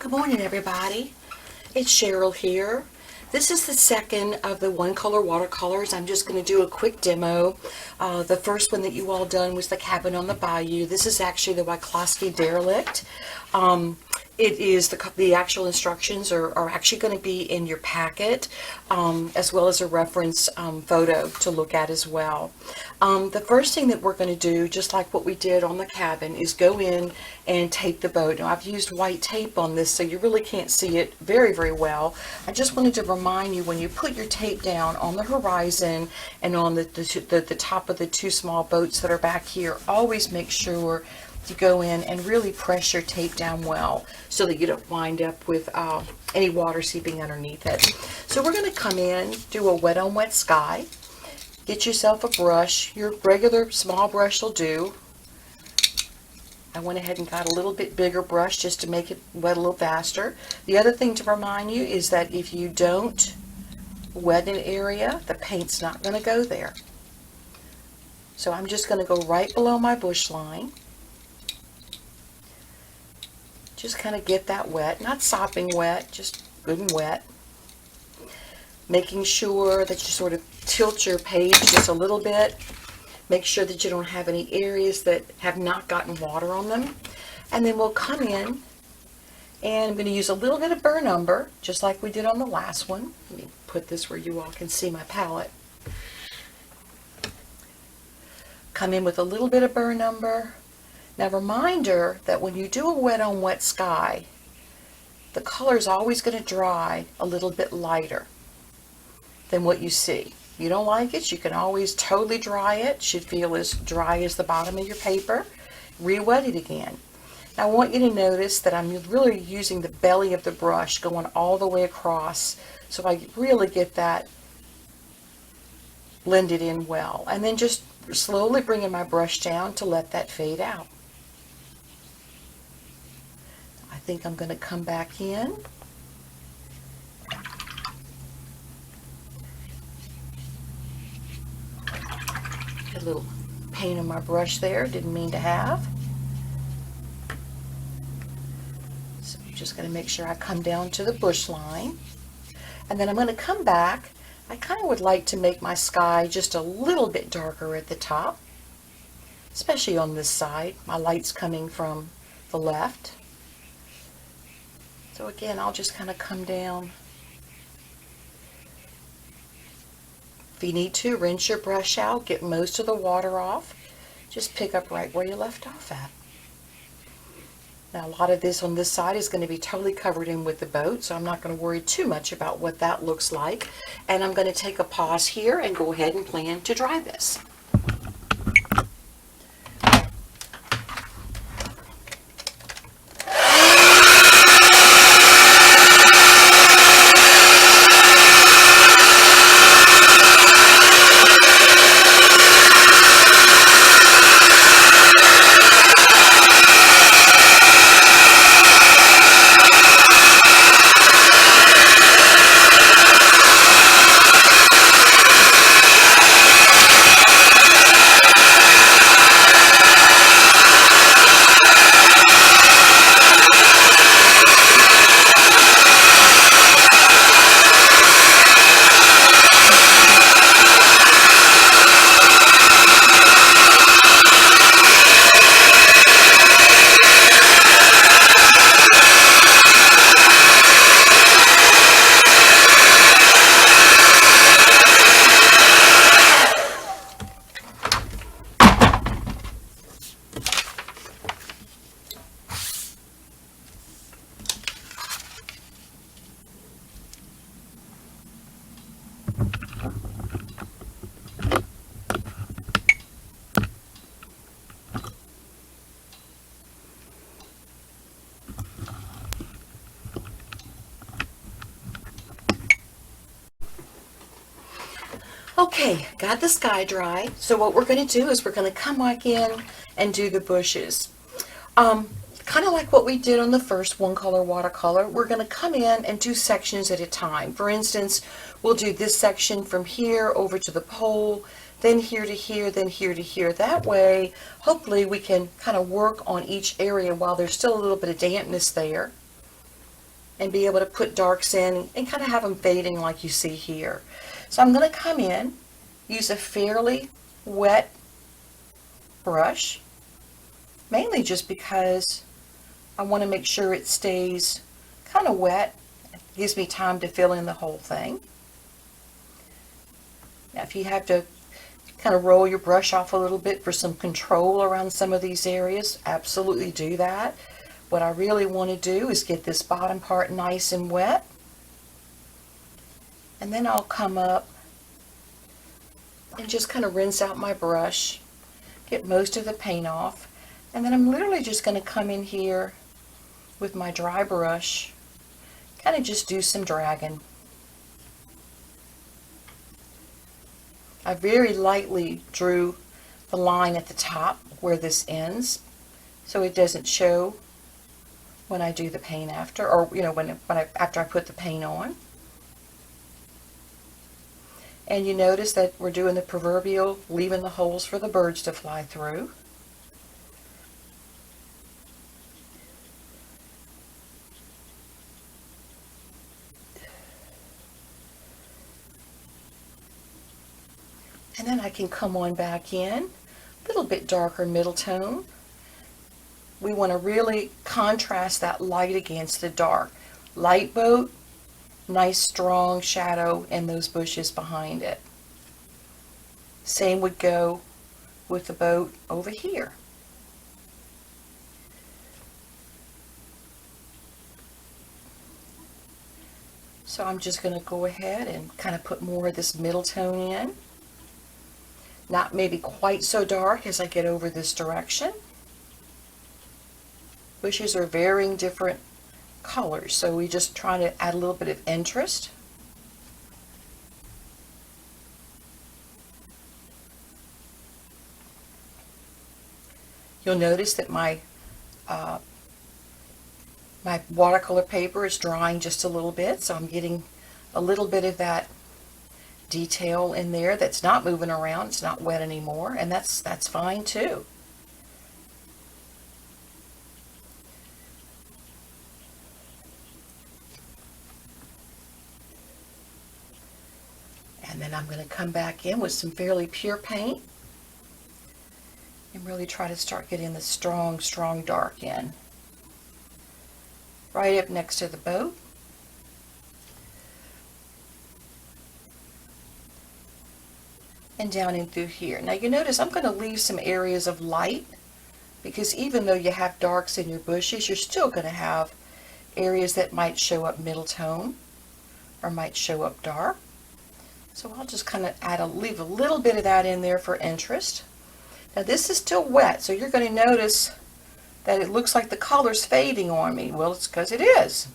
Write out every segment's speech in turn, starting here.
Good morning, everybody. It's Cheryl here. This is the second of the one color watercolors. I'm just going to do a quick demo. The first one that you all done was the cabin on the bayou. This is actually the Yscloskey Derelict. It is the actual instructions are actually going to be in your packet, as well as a reference photo to look at as well. The first thing that we're going to do, just like what we did on the cabin, is go in and tape the boat. Now, I've used white tape on this, so you really can't see it very, very well. I just wanted to remind you, when you put your tape down on the horizon and on the top of the two small boats that are back here, always make sure you go in and really press your tape down well so that you don't wind up with any water seeping underneath it. So we're going to come in, do a wet on wet sky. Get yourself a brush. Your regular small brush will do. I went ahead and got a little bit bigger brush just to make it wet a little faster. The other thing to remind you is that if you don't wet an area, the paint's not going to go there. So I'm just going to go right below my bush line. Just kind of get that wet, not sopping wet, just good and wet. Making sure that you sort of tilt your page just a little bit. Make sure that you don't have any areas that have not gotten water on them. And then we'll come in, and I'm going to use a little bit of burn umber, just like we did on the last one. Let me put this where you all can see my palette. Come in with a little bit of burn umber. Now, reminder that when you do a wet on wet sky, the color is always going to dry a little bit lighter than what you see. If you don't like it, you can always totally dry it. It should feel as dry as the bottom of your paper. Re-wet it again. Now, I want you to notice that I'm really using the belly of the brush going all the way across, so I really get that blended in well. And then just slowly bringing my brush down to let that fade out. I think I'm going to come back in. A little paint on my brush there, didn't mean to have. So I'm just going to make sure I come down to the bush line. And then I'm going to come back. I kind of would like to make my sky just a little bit darker at the top, especially on this side. My light's coming from the left. So again, I'll just kind of come down. If you need to, rinse your brush out, get most of the water off. Just pick up right where you left off at. Now, a lot of this on this side is going to be totally covered in with the boat, so I'm not going to worry too much about what that looks like. And I'm going to take a pause here and go ahead and plan to dry this. Okay, got the sky dry. So what we're going to do is we're going to come back in and do the bushes. Kind of like what we did on the first one color watercolor, we're going to come in and do sections at a time. For instance, we'll do this section from here over to the pole, then here to here, then here to here. That way, hopefully we can kind of work on each area while there's still a little bit of dampness there. and be able to put darks in and kind of have them fading like you see here. So I'm going to come in, use a fairly wet brush, mainly just because I want to make sure it stays kind of wet. It gives me time to fill in the whole thing. Now if you have to kind of roll your brush off a little bit for some control around some of these areas, absolutely do that. What I really want to do is get this bottom part nice and wet, and then I'll come up and just kind of rinse out my brush, get most of the paint off, and then I'm literally just going to come in here with my dry brush, kind of just do some dragging. I very lightly drew the line at the top where this ends, so it doesn't show when I do the paint after, or after I put the paint on. And you notice that we're doing the proverbial leaving the holes for the birds to fly through. And then I can come on back in, a little bit darker middle tone. We want to really contrast that light against the dark. Light boat, nice strong shadow in those bushes behind it. Same would go with the boat over here. So I'm just going to go ahead and kind of put more of this middle tone in. Not maybe quite so dark as I get over this direction. Bushes are varying different colors, so we just try to add a little bit of interest. You'll notice that my watercolor paper is drying just a little bit, so I'm getting a little bit of that detail in there that's not moving around. It's not wet anymore, and that's fine too. And then I'm going to come back in with some fairly pure paint and really try to start getting the strong dark in. Right up next to the boat. And down in through here. Now you notice I'm going to leave some areas of light, because even though you have darks in your bushes, you're still going to have areas that might show up middle tone or might show up dark. So I'll just kind of leave a little bit of that in there for interest. Now this is still wet, so you're going to notice that it looks like the color's fading on me. Well, it's because it is.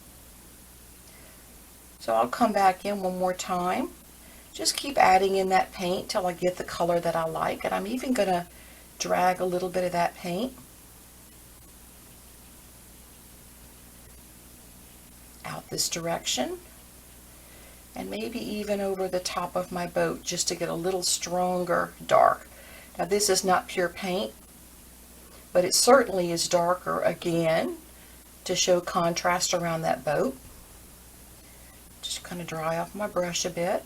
So I'll come back in one more time. Just keep adding in that paint till I get the color that I like, and I'm even going to drag a little bit of that paint out this direction, and maybe even over the top of my boat just to get a little stronger dark. Now this is not pure paint, but it certainly is darker again to show contrast around that boat. Just kind of dry off my brush a bit.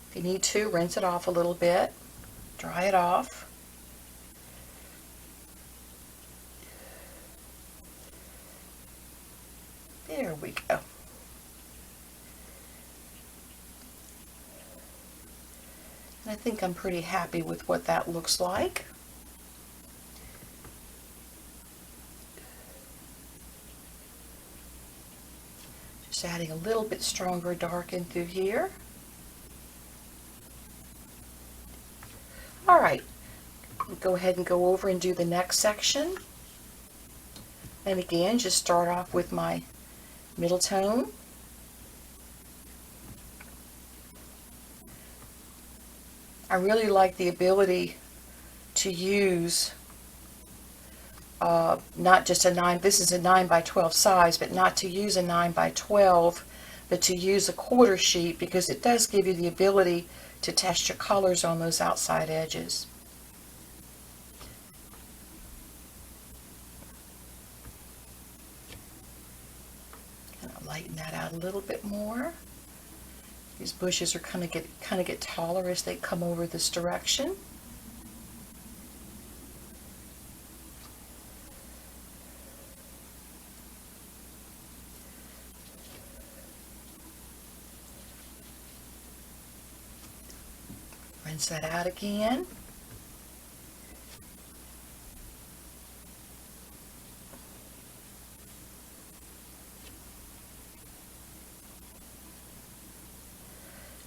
If you need to, rinse it off a little bit, dry it off. There we go. And I think I'm pretty happy with what that looks like. Just adding a little bit stronger dark in through here. All right, go ahead and go over and do the next section. And again, just start off with my middle tone. I really like the ability to use not just a 9, this is a 9 by 12 size, but not to use a 9 by 12, but to use a quarter sheet, because it does give you the ability to test your colors on those outside edges. lighten that out a little bit more. These bushes are kind of get taller as they come over this direction. Rinse that out again.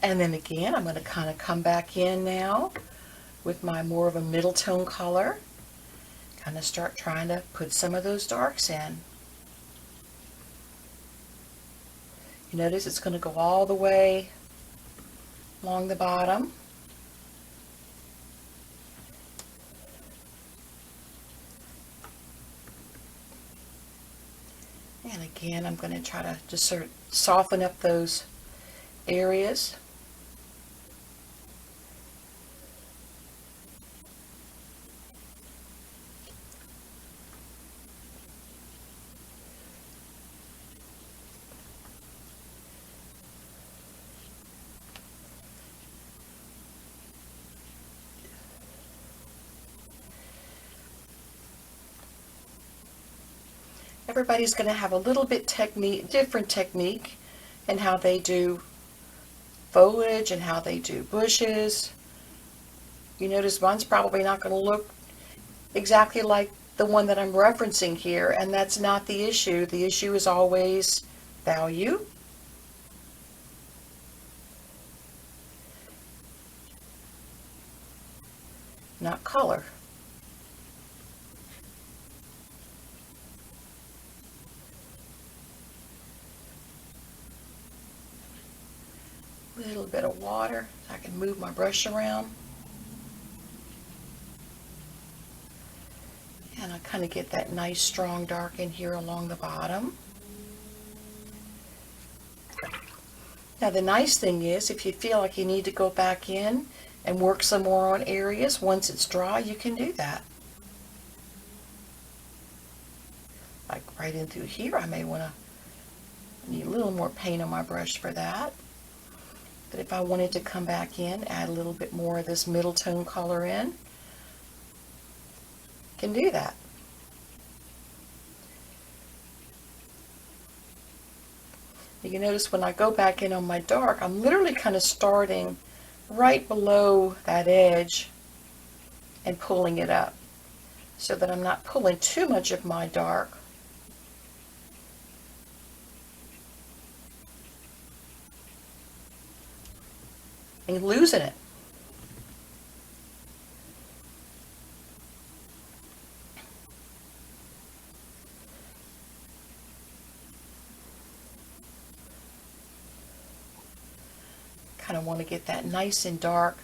And then again, I'm going to kind of come back in now with my more of a middle tone color. Kind of start trying to put some of those darks in. You notice it's going to go all the way along the bottom. And again, I'm going to try to just sort of soften up those areas. Everybody's going to have a little bit different technique in how they do foliage and how they do bushes. You notice mine's probably not going to look exactly like the one that I'm referencing here, and that's not the issue. The issue is always value. Not color. A little bit of water so I can move my brush around. And I kind of get that nice strong dark in here along the bottom. Now the nice thing is, if you feel like you need to go back in and work some more on areas, once it's dry, you can do that. Like right in through here, I may want to need a little more paint on my brush for that. But if I wanted to come back in, add a little bit more of this middle tone color in, can do that. You can notice when I go back in on my dark, I'm literally kind of starting right below that edge and pulling it up so that I'm not pulling too much of my dark. And losing it. Kind of want to get that nice and dark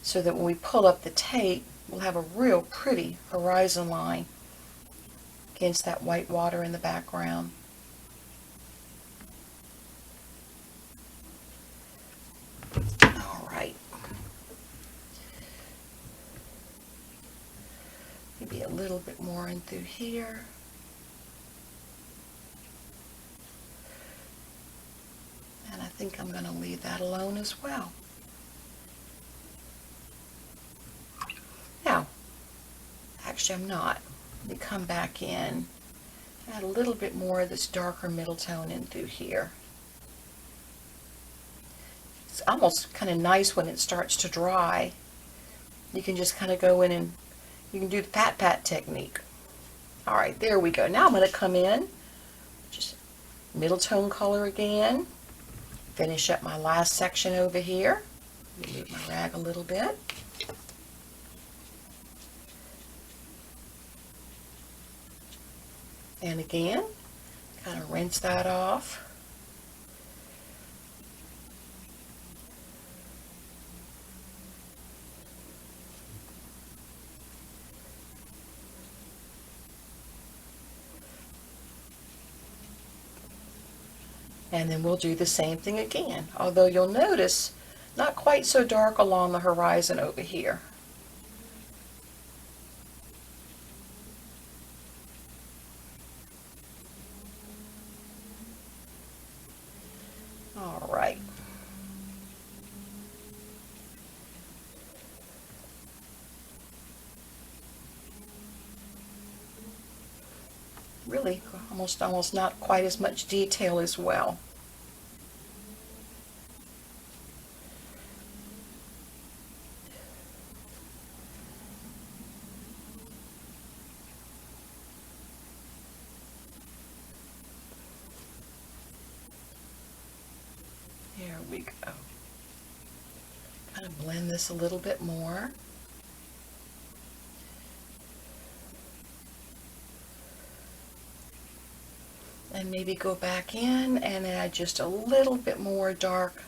so that when we pull up the tape, we'll have a real pretty horizon line against that white water in the background. All right. Maybe a little bit more in through here. And I think I'm going to leave that alone as well. Now, actually I'm not. Let me come back in, add a little bit more of this darker middle tone in through here. It's almost kind of nice when it starts to dry. You can just kind of go in and you can do the pat pat technique. All right, there we go. Now I'm going to come in, just middle tone color again. Finish up my last section over here. Let me move my rag a little bit. And again, kind of rinse that off. And then we'll do the same thing again, although you'll notice not quite so dark along the horizon over here. really almost not quite as much detail as well. There we go. Kind of blend this a little bit more. And maybe go back in and add just a little bit more dark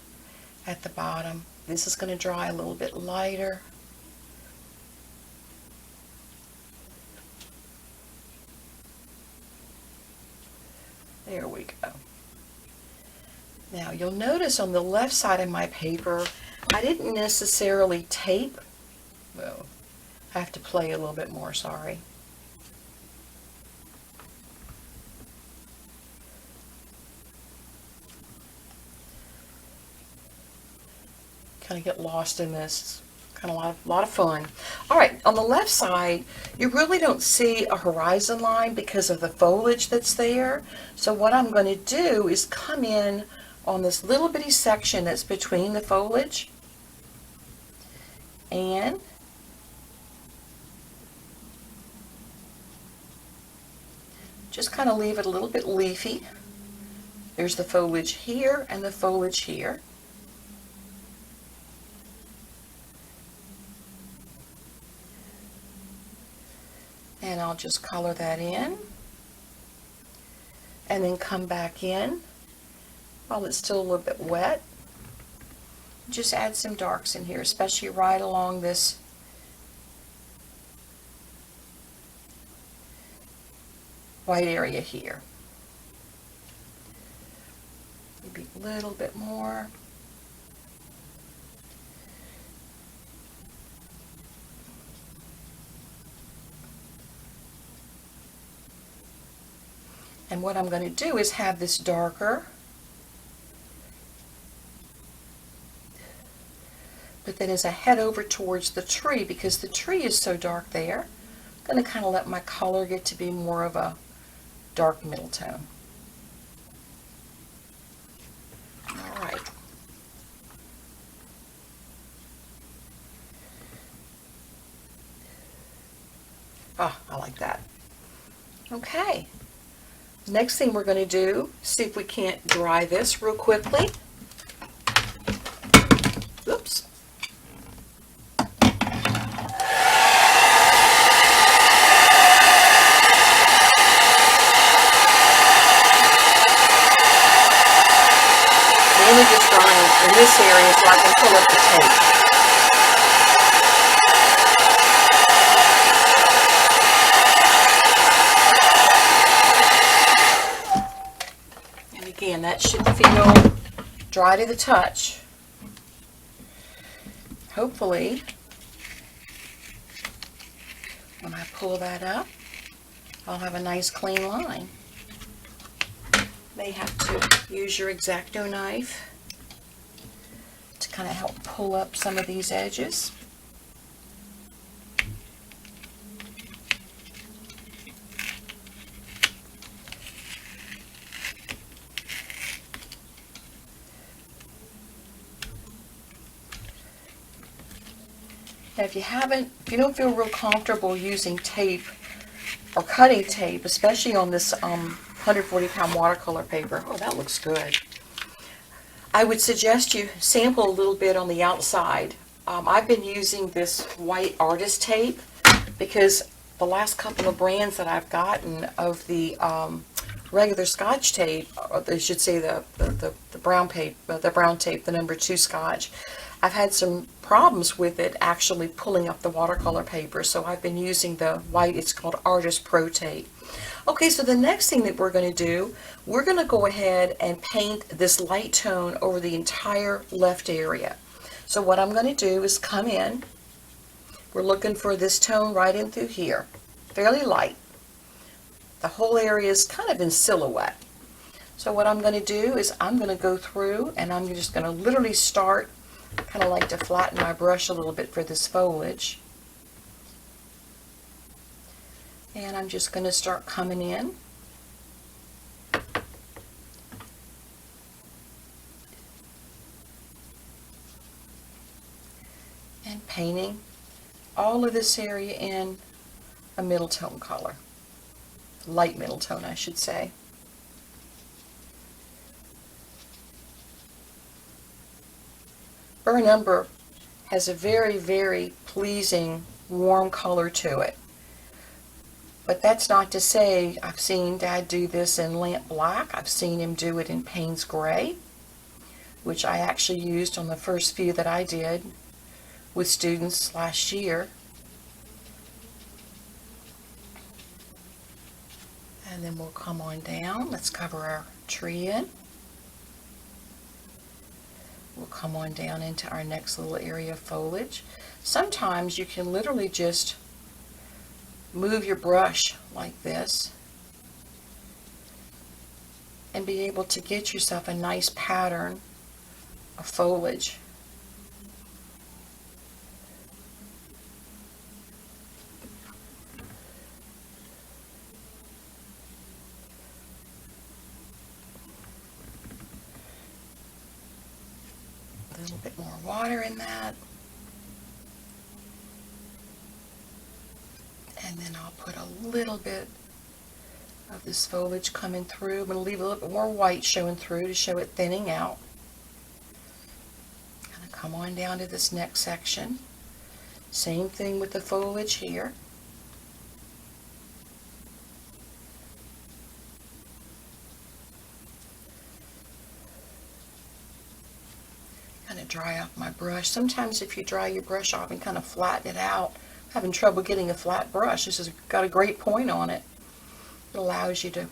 at the bottom. This is going to dry a little bit lighter. There we go. Now you'll notice on the left side of my paper, I didn't necessarily tape. Well, I have to play a little bit more, sorry. Kind of get lost in this. Kind of a lot of fun. All right, on the left side, you really don't see a horizon line because of the foliage that's there. So what I'm going to do is come in on this little bitty section that's between the foliage and just kind of leave it a little bit leafy. There's the foliage here and the foliage here. And I'll just color that in and then come back in while it's still a little bit wet. Just add some darks in here, especially right along this white area here. Maybe a little bit more. And what I'm going to do is have this darker, but then as I head over towards the tree, because the tree is so dark there, I'm going to kind of let my color get to be more of a dark middle tone. All right. Oh, I like that. Okay. Next thing we're going to do, see if we can't dry this real quickly. Oops. Mainly just drying in this area so I can pull up the tape. Again, that should feel dry to the touch. Hopefully, when I pull that up, I'll have a nice clean line. May have to use your X-Acto knife to kind of help pull up some of these edges. Now, if you don't feel real comfortable using tape or cutting tape, especially on this 140-pound watercolor paper, oh, that looks good. I would suggest you sample a little bit on the outside. I've been using this white artist tape because the last couple of brands that I've gotten of the regular Scotch tape, or I should say the brown tape, the number 2 Scotch, I've had some problems with it actually pulling up the watercolor paper, so I've been using the white, it's called Artist Pro Tape. Okay, so the next thing that we're going to do, we're going to go ahead and paint this light tone over the entire left area. So what I'm going to do is come in, we're looking for this tone right in through here, fairly light. The whole area is kind of in silhouette. So what I'm going to do is I'm going to go through and I'm just going to literally start, kind of like to flatten my brush a little bit for this foliage. And I'm just going to start coming in painting all of this area in a middle tone color. Light middle tone, I should say. Burnt umber has a very, very pleasing warm color to it. But that's not to say, I've seen Dad do this in lamp black. I've seen him do it in Payne's Gray, which I actually used on the first few that I did with students last year. And then we'll come on down. Let's cover our tree in. We'll come on down into our next little area of foliage. Sometimes you can literally just move your brush like this and be able to get yourself a nice pattern of foliage. A little bit more water in that. And then I'll put a little bit of this foliage coming through. I'm going to leave a little bit more white showing through to show it thinning out. Kind of come on down to this next section. Same thing with the foliage here. Kind of dry off my brush. Sometimes if you dry your brush off and kind of flatten it out, having trouble getting a flat brush, this has got a great point on it. It allows you to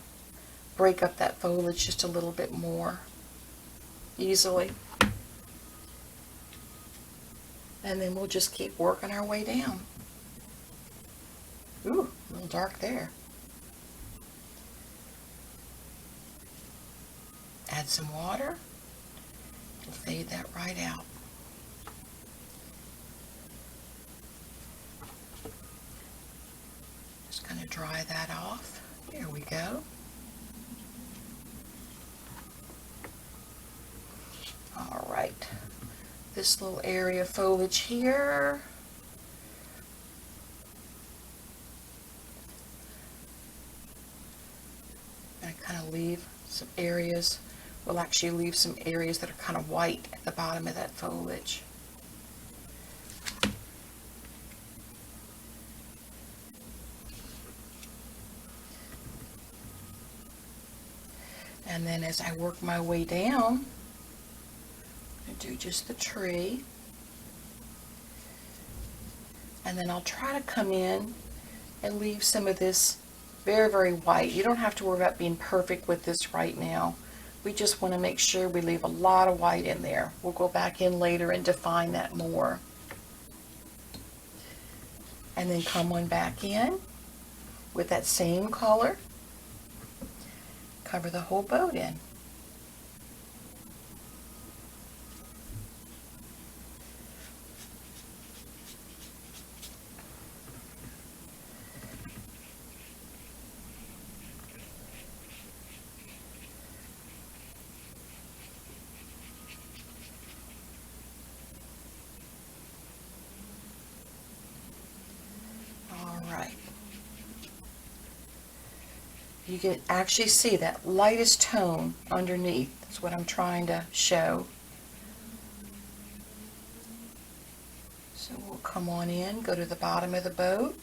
break up that foliage just a little bit more easily. And then we'll just keep working our way down. Ooh, a little dark there. Add some water. We'll fade that right out. Just going to dry that off. There we go. All right. This little area of foliage here. I kind of leave some areas. We'll actually leave some areas that are kind of white at the bottom of that foliage. And then as I work my way down, I do just the tree. And then I'll try to come in and leave some of this very, very white. You don't have to worry about being perfect with this right now. We just want to make sure we leave a lot of white in there. We'll go back in later and define that more. And then come on back in with that same color. Cover the whole boat in. You can actually see that lightest tone underneath. That's what I'm trying to show. So we'll come on in, go to the bottom of the boat.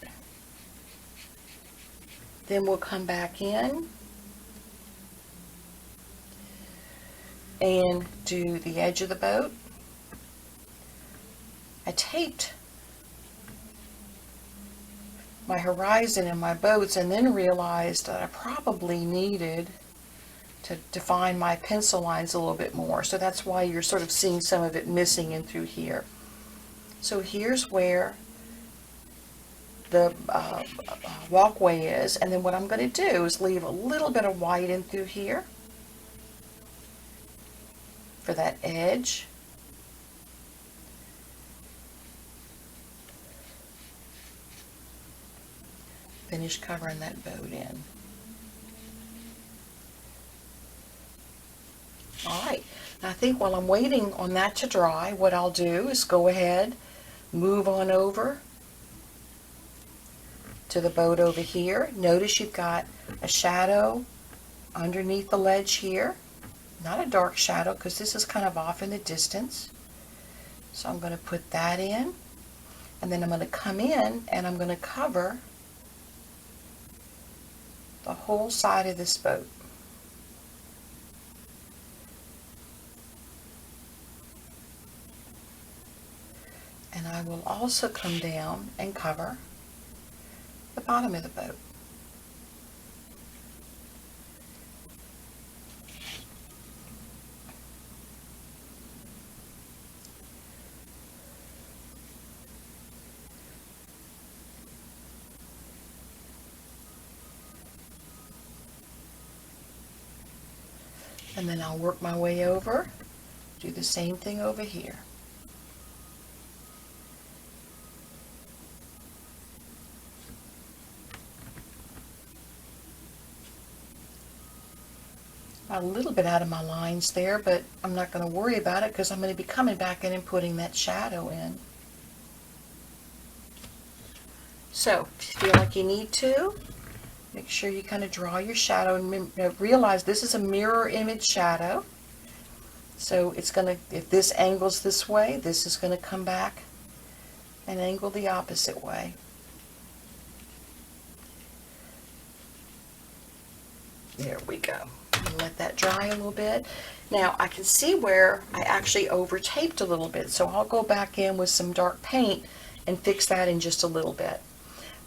Then we'll come back in and do the edge of the boat. I taped my horizon and my boats and then realized that I probably needed to define my pencil lines a little bit more. So that's why you're sort of seeing some of it missing in through here. So here's where the walkway is, and then what I'm going to do is leave a little bit of white in through here for that edge. Finish covering that boat in. All right, now I think while I'm waiting on that to dry, what I'll do is go ahead, Move on over to the boat over here. Notice you've got a shadow underneath the ledge here. Not a dark shadow because this is kind of off in the distance. So I'm going to put that in, and then I'm going to come in and I'm going to cover the whole side of this boat. And I will also come down and cover the bottom of the boat. And then I'll work my way over, do the same thing over here. A little bit out of my lines there, but I'm not going to worry about it because I'm going to be coming back in and putting that shadow in. So, if you feel like you need to, make sure you kind of draw your shadow and realize this is a mirror image shadow. So it's going to, if this angles this way, this is going to come back and angle the opposite way. There we go. Let that dry a little bit. Now I can see where I actually over taped a little bit, so I'll go back in with some dark paint and fix that in just a little bit.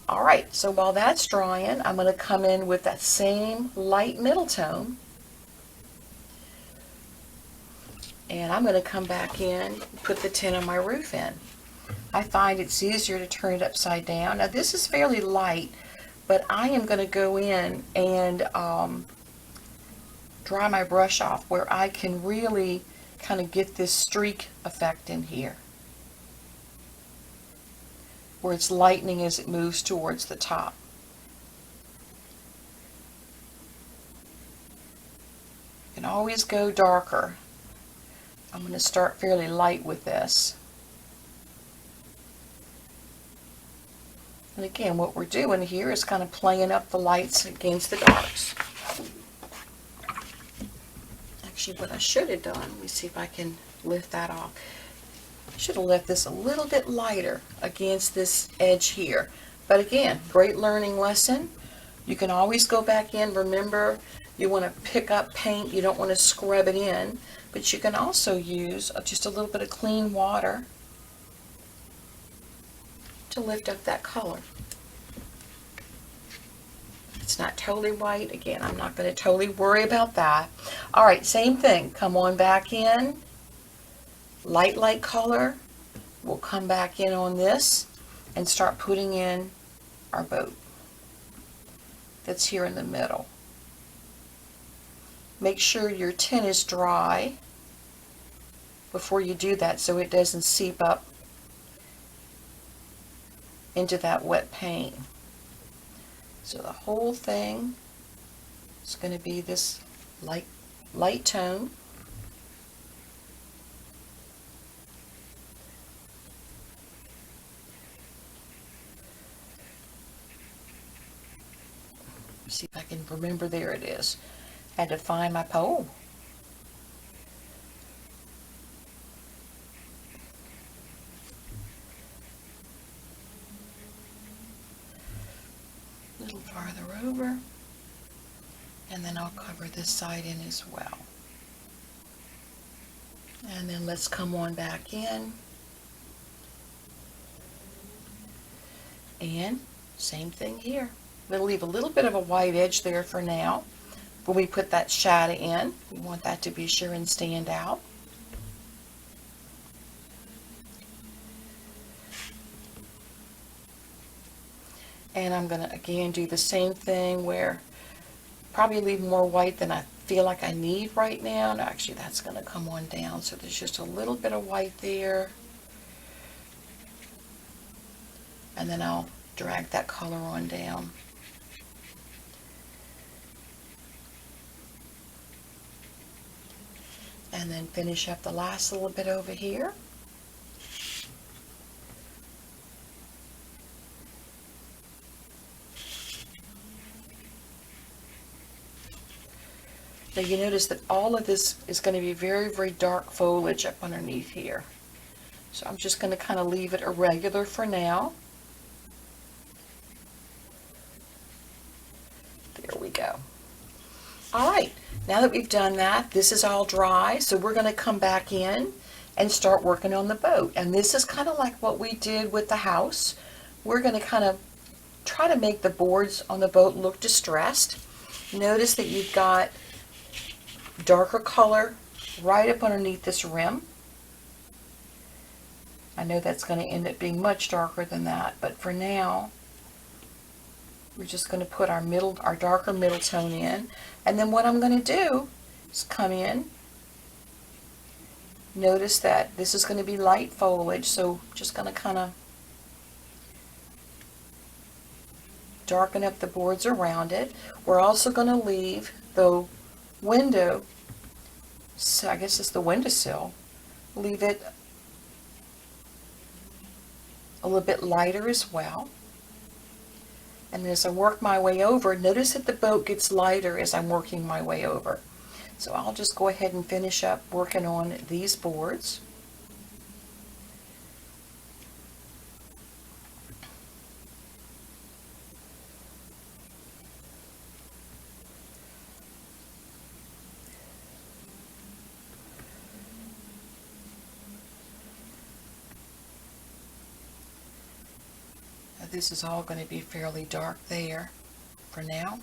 Alright, so while that's drying, I'm going to come in with that same light middle tone, and I'm going to come back in and put the tint on my roof in. I find it's easier to turn it upside down. Now this is fairly light, but I am going to go in and dry my brush off where I can really kind of get this streak effect in here, where it's lightening as it moves towards the top. You can always go darker. I'm going to start fairly light with this. And again, what we're doing here is kind of playing up the lights against the darks. Actually, what I should have done, let me see if I can lift that off. I should have left this a little bit lighter against this edge here. But again, great learning lesson. You can always go back in. Remember, you want to pick up paint. You don't want to scrub it in. But you can also use just a little bit of clean water to lift up that color. It's not totally white. Again, I'm not going to totally worry about that. Alright, same thing. Come on back in. Light color. We'll come back in on this and start putting in our boat that's here in the middle. Make sure your tint is dry before you do that so it doesn't seep up into that wet paint. So the whole thing is going to be this light tone. See if I can remember. There it is. I had to find my pole. A little farther over, and then I'll cover this side in as well. And then let's come on back in, and same thing here. I'm going to leave a little bit of a white edge there for now. When we put that shadow in, we want that to be sure and stand out. And I'm going to again do the same thing where probably leave more white than I feel like I need right now. And actually that's going to come on down, so there's just a little bit of white there. And then I'll drag that color on down. And then finish up the last little bit over here. Now you notice that all of this is going to be very, very dark foliage up underneath here. So I'm just going to kind of leave it irregular for now. There we go. All right, now that we've done that, this is all dry, so we're going to come back in and start working on the boat. And this is kind of like what we did with the house. We're going to kind of try to make the boards on the boat look distressed. Notice that you've got darker color right up underneath this rim. I know that's going to end up being much darker than that, but for now, we're just going to put our darker middle tone in. And then what I'm going to do is come in. Notice that this is going to be light foliage, so just going to kind of darken up the boards around it. We're also going to leave the window, so I guess it's the windowsill, leave it a little bit lighter as well. And as I work my way over, notice that the boat gets lighter as I'm working my way over. So I'll just go ahead and finish up working on these boards. This is all going to be fairly dark there for now.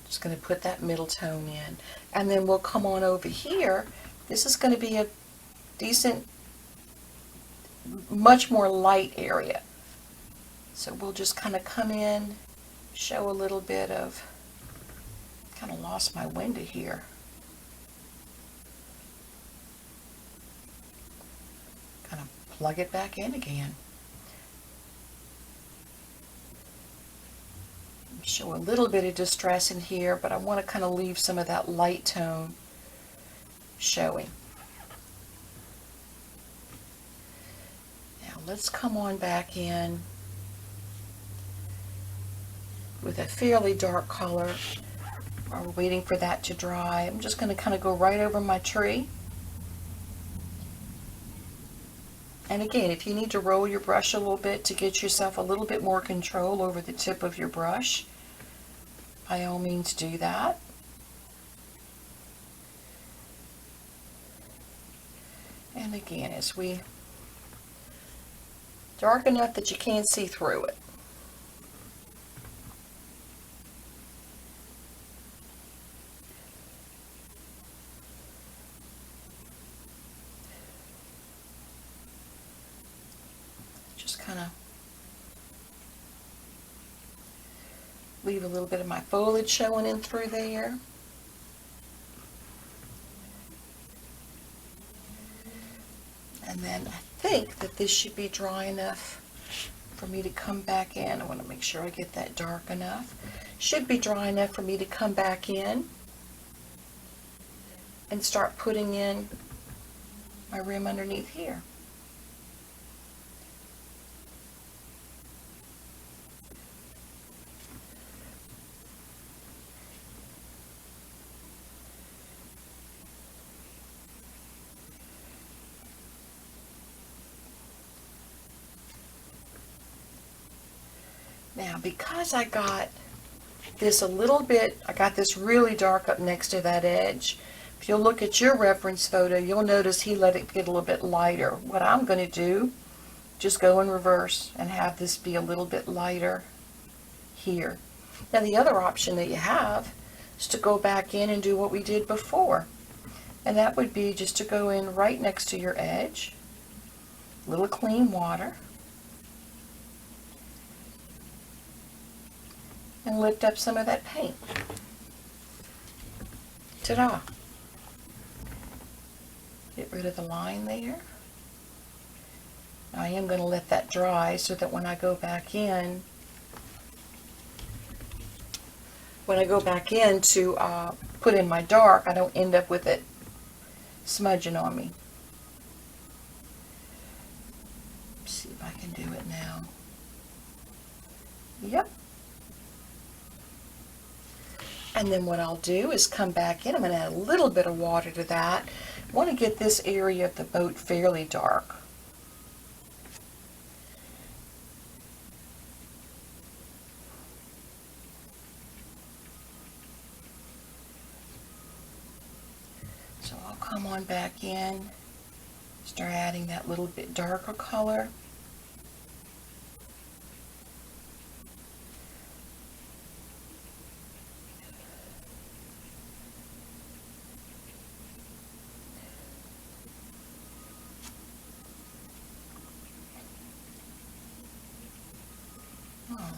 Just going to put that middle tone in. And then we'll come on over here. This is going to be a decent, much more light area. So we'll just kind of come in, show a little bit of, kind of lost my window here. Kind of plug it back in again. Show a little bit of distress in here, but I want to kind of leave some of that light tone showing. Now let's come on back in with a fairly dark color while we're waiting for that to dry. I'm just going to kind of go right over my tree. And again, if you need to roll your brush a little bit to get yourself a little bit more control over the tip of your brush, by all means do that. And again, as we dark enough that you can't see through it. Just kind of leave a little bit of my foliage showing in through there. And then I think that this should be dry enough for me to come back in. I want to make sure I get that dark enough. Should be dry enough for me to come back in and start putting in my rim underneath here. Now, because I got this a little bit, I got this really dark up next to that edge. If you'll look at your reference photo, you'll notice he let it get a little bit lighter. What I'm going to do, just go in reverse and have this be a little bit lighter here. Now, the other option that you have is to go back in and do what we did before. And that would be just to go in right next to your edge, a little clean water, and lift up some of that paint. Ta-da! Get rid of the line there. Now I am going to let that dry so that when I go back in, to put in my dark, I don't end up with it smudging on me. Let's see if I can do it now. Yep. And then what I'll do is come back in. I'm going to add a little bit of water to that. I want to get this area of the boat fairly dark. So I'll come on back in, start adding that little bit darker color.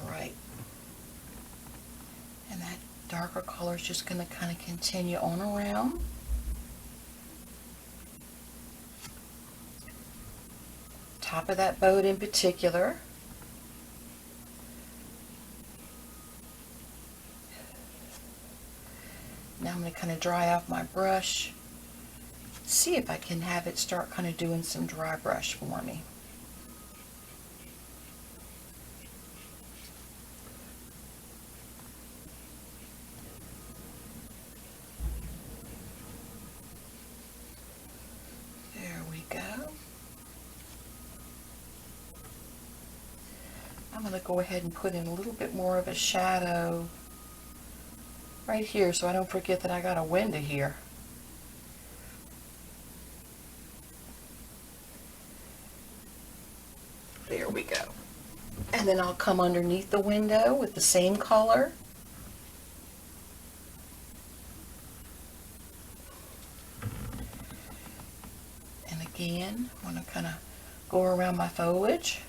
Alright, and that darker color is just going to kind of continue on around. Top of that boat in particular. Now I'm going to kind of dry off my brush, see if I can have it start kind of doing some dry brush for me. There we go. I'm going to go ahead and put in a little bit more of a shadow right here so I don't forget that I got a window here. There we go. And then I'll come underneath the window with the same color. And again, I'm going to kind of go around my foliage.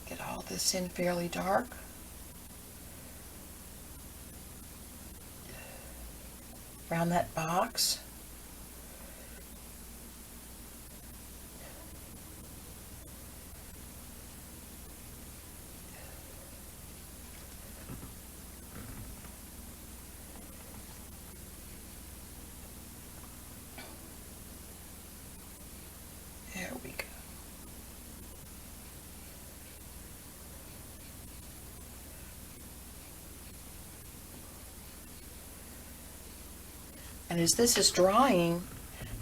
Get all this in fairly dark. Around that box. There we go. And as this is drying,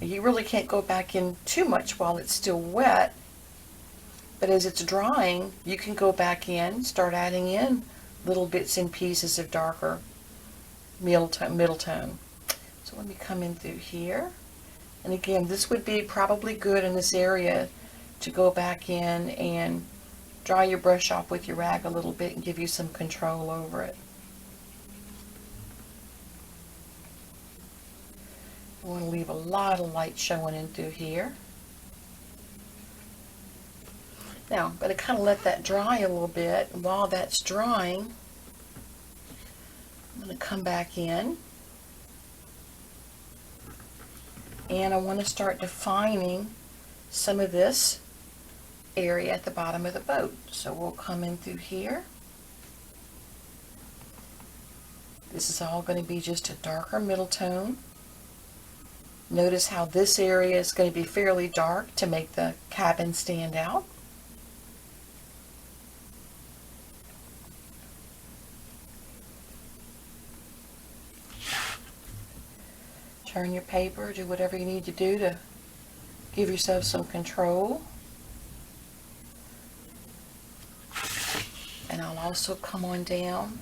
you really can't go back in too much while it's still wet. But as it's drying, you can go back in, start adding in little bits and pieces of darker middle tone. So let me come in through here. And again, this would be probably good in this area to go back in and dry your brush off with your rag a little bit and give you some control over it. I want to leave a lot of light showing in through here. Now, I'm going to kind of let that dry a little bit. And while that's drying, I'm going to come back in. And I want to start defining some of this area at the bottom of the boat. So we'll come in through here. This is all going to be just a darker middle tone. Notice how this area is going to be fairly dark to make the cabin stand out. Turn your paper, do whatever you need to do to give yourself some control. And I'll also come on down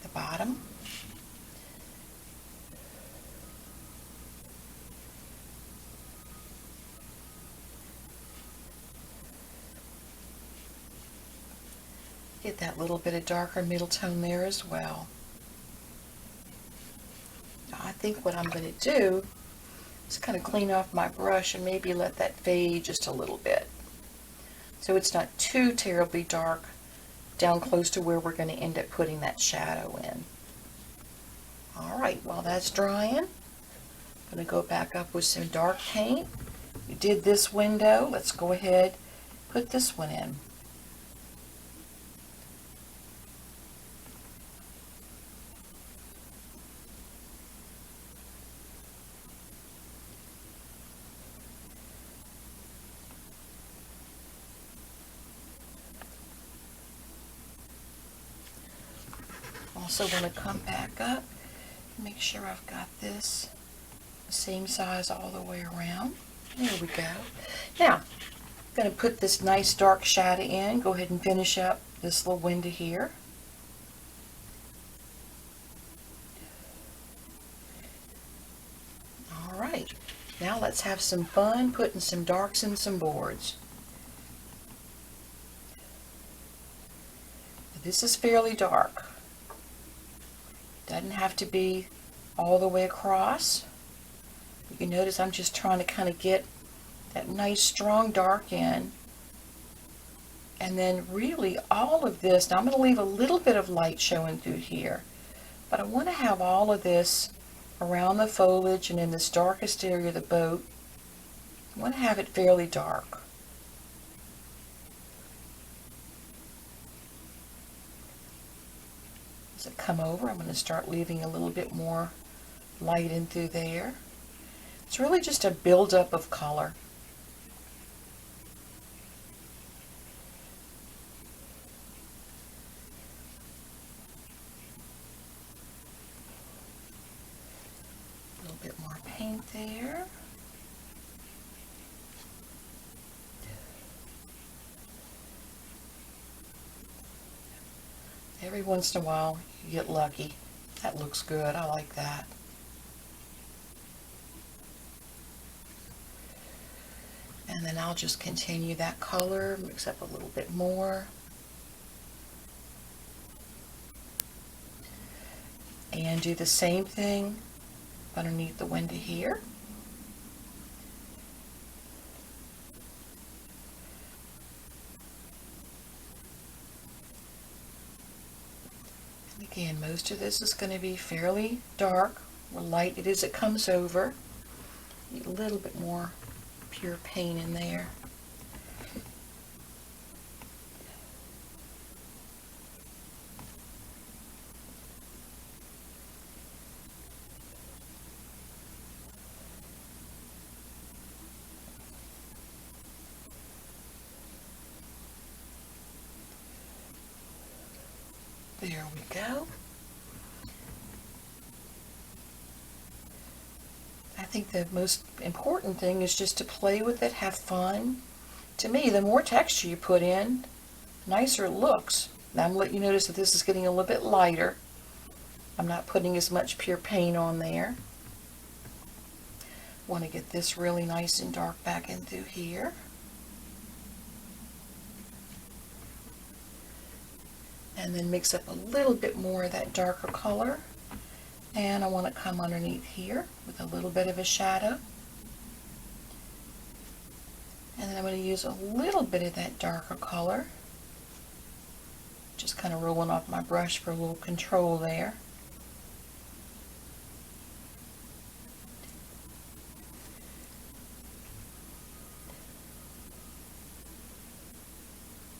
the bottom. Get that little bit of darker middle tone there as well. Now, I think what I'm going to do is kind of clean off my brush and maybe let that fade just a little bit, so it's not too terribly dark down close to where we're going to end up putting that shadow in. Alright, while that's drying, I'm going to go back up with some dark paint. We did this window. Let's go ahead, put this one in. also want to come back up, make sure I've got this the same size all the way around. There we go. Now, I'm going to put this nice dark shadow in. Go ahead and finish up this little window here. All right, now let's have some fun putting some darks in some boards. This is fairly dark. Doesn't have to be all the way across. You can notice I'm just trying to kind of get that nice strong dark in. And then really all of this, now I'm going to leave a little bit of light showing through here, but I want to have all of this around the foliage and in this darkest area of the boat. I want to have it fairly dark. As I come over, I'm going to start leaving a little bit more light in through there. It's really just a buildup of color. A little bit more paint there. Every once in a while you get lucky. That looks good. I like that. And then I'll just continue that color, mix up a little bit more. And do the same thing underneath the window here. And again, most of this is going to be fairly dark, or light it is it comes over. Need a little bit more pure paint in there. There we go. I think the most important thing is just to play with it, have fun. To me, the more texture you put in, the nicer it looks. Now I'm going to let you notice that this is getting a little bit lighter. I'm not putting as much pure paint on there. Want to get this really nice and dark back in through here. And then mix up a little bit more of that darker color. And I want to come underneath here with a little bit of a shadow. And then I'm going to use a little bit of that darker color. Just kind of rolling off my brush for a little control there.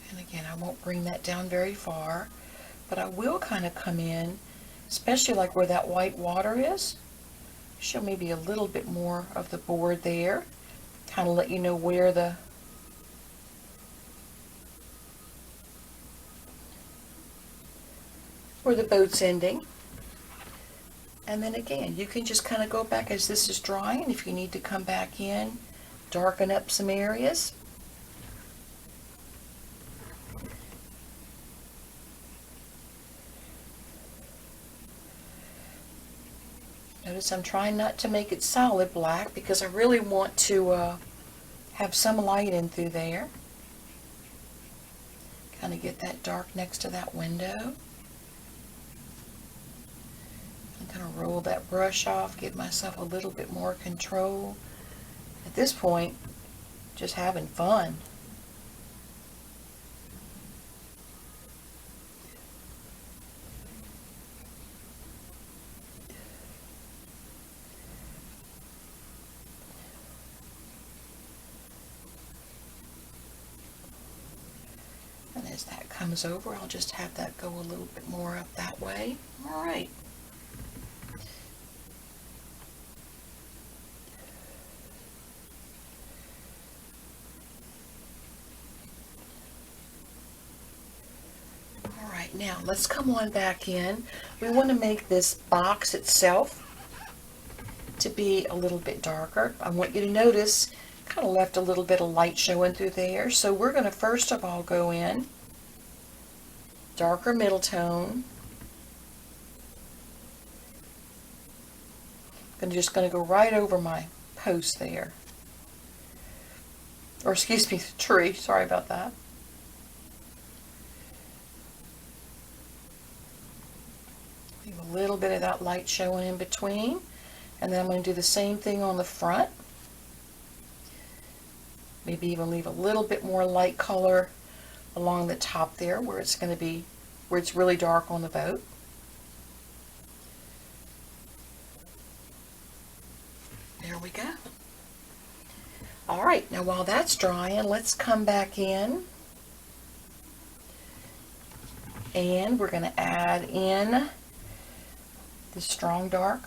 And again, I won't bring that down very far, but I will kind of come in, especially like where that white water is. Show maybe a little bit more of the board there. Kind of let you know where the boat's ending. And then again, you can just kind of go back as this is drying, and if you need to come back in, darken up some areas. Notice I'm trying not to make it solid black because I really want to have some light in through there. Kind of get that dark next to that window. I'm going to roll that brush off, give myself a little bit more control. At this point, just having fun. And as that comes over, I'll just have that go a little bit more up that way. All right. right, now let's come on back in. We want to make this box itself to be a little bit darker. I want you to notice kind of left a little bit of light showing through there. So we're going to first of all go in darker middle tone. I'm just going to go right over my post there. Or excuse me, tree. Sorry about that. Leave a little bit of that light showing in between. And then I'm going to do the same thing on the front. Maybe even leave a little bit more light color along the top there where it's going to be, where it's really dark on the boat. There we go. All right, now while that's drying, let's come back in and we're going to add in the strong dark.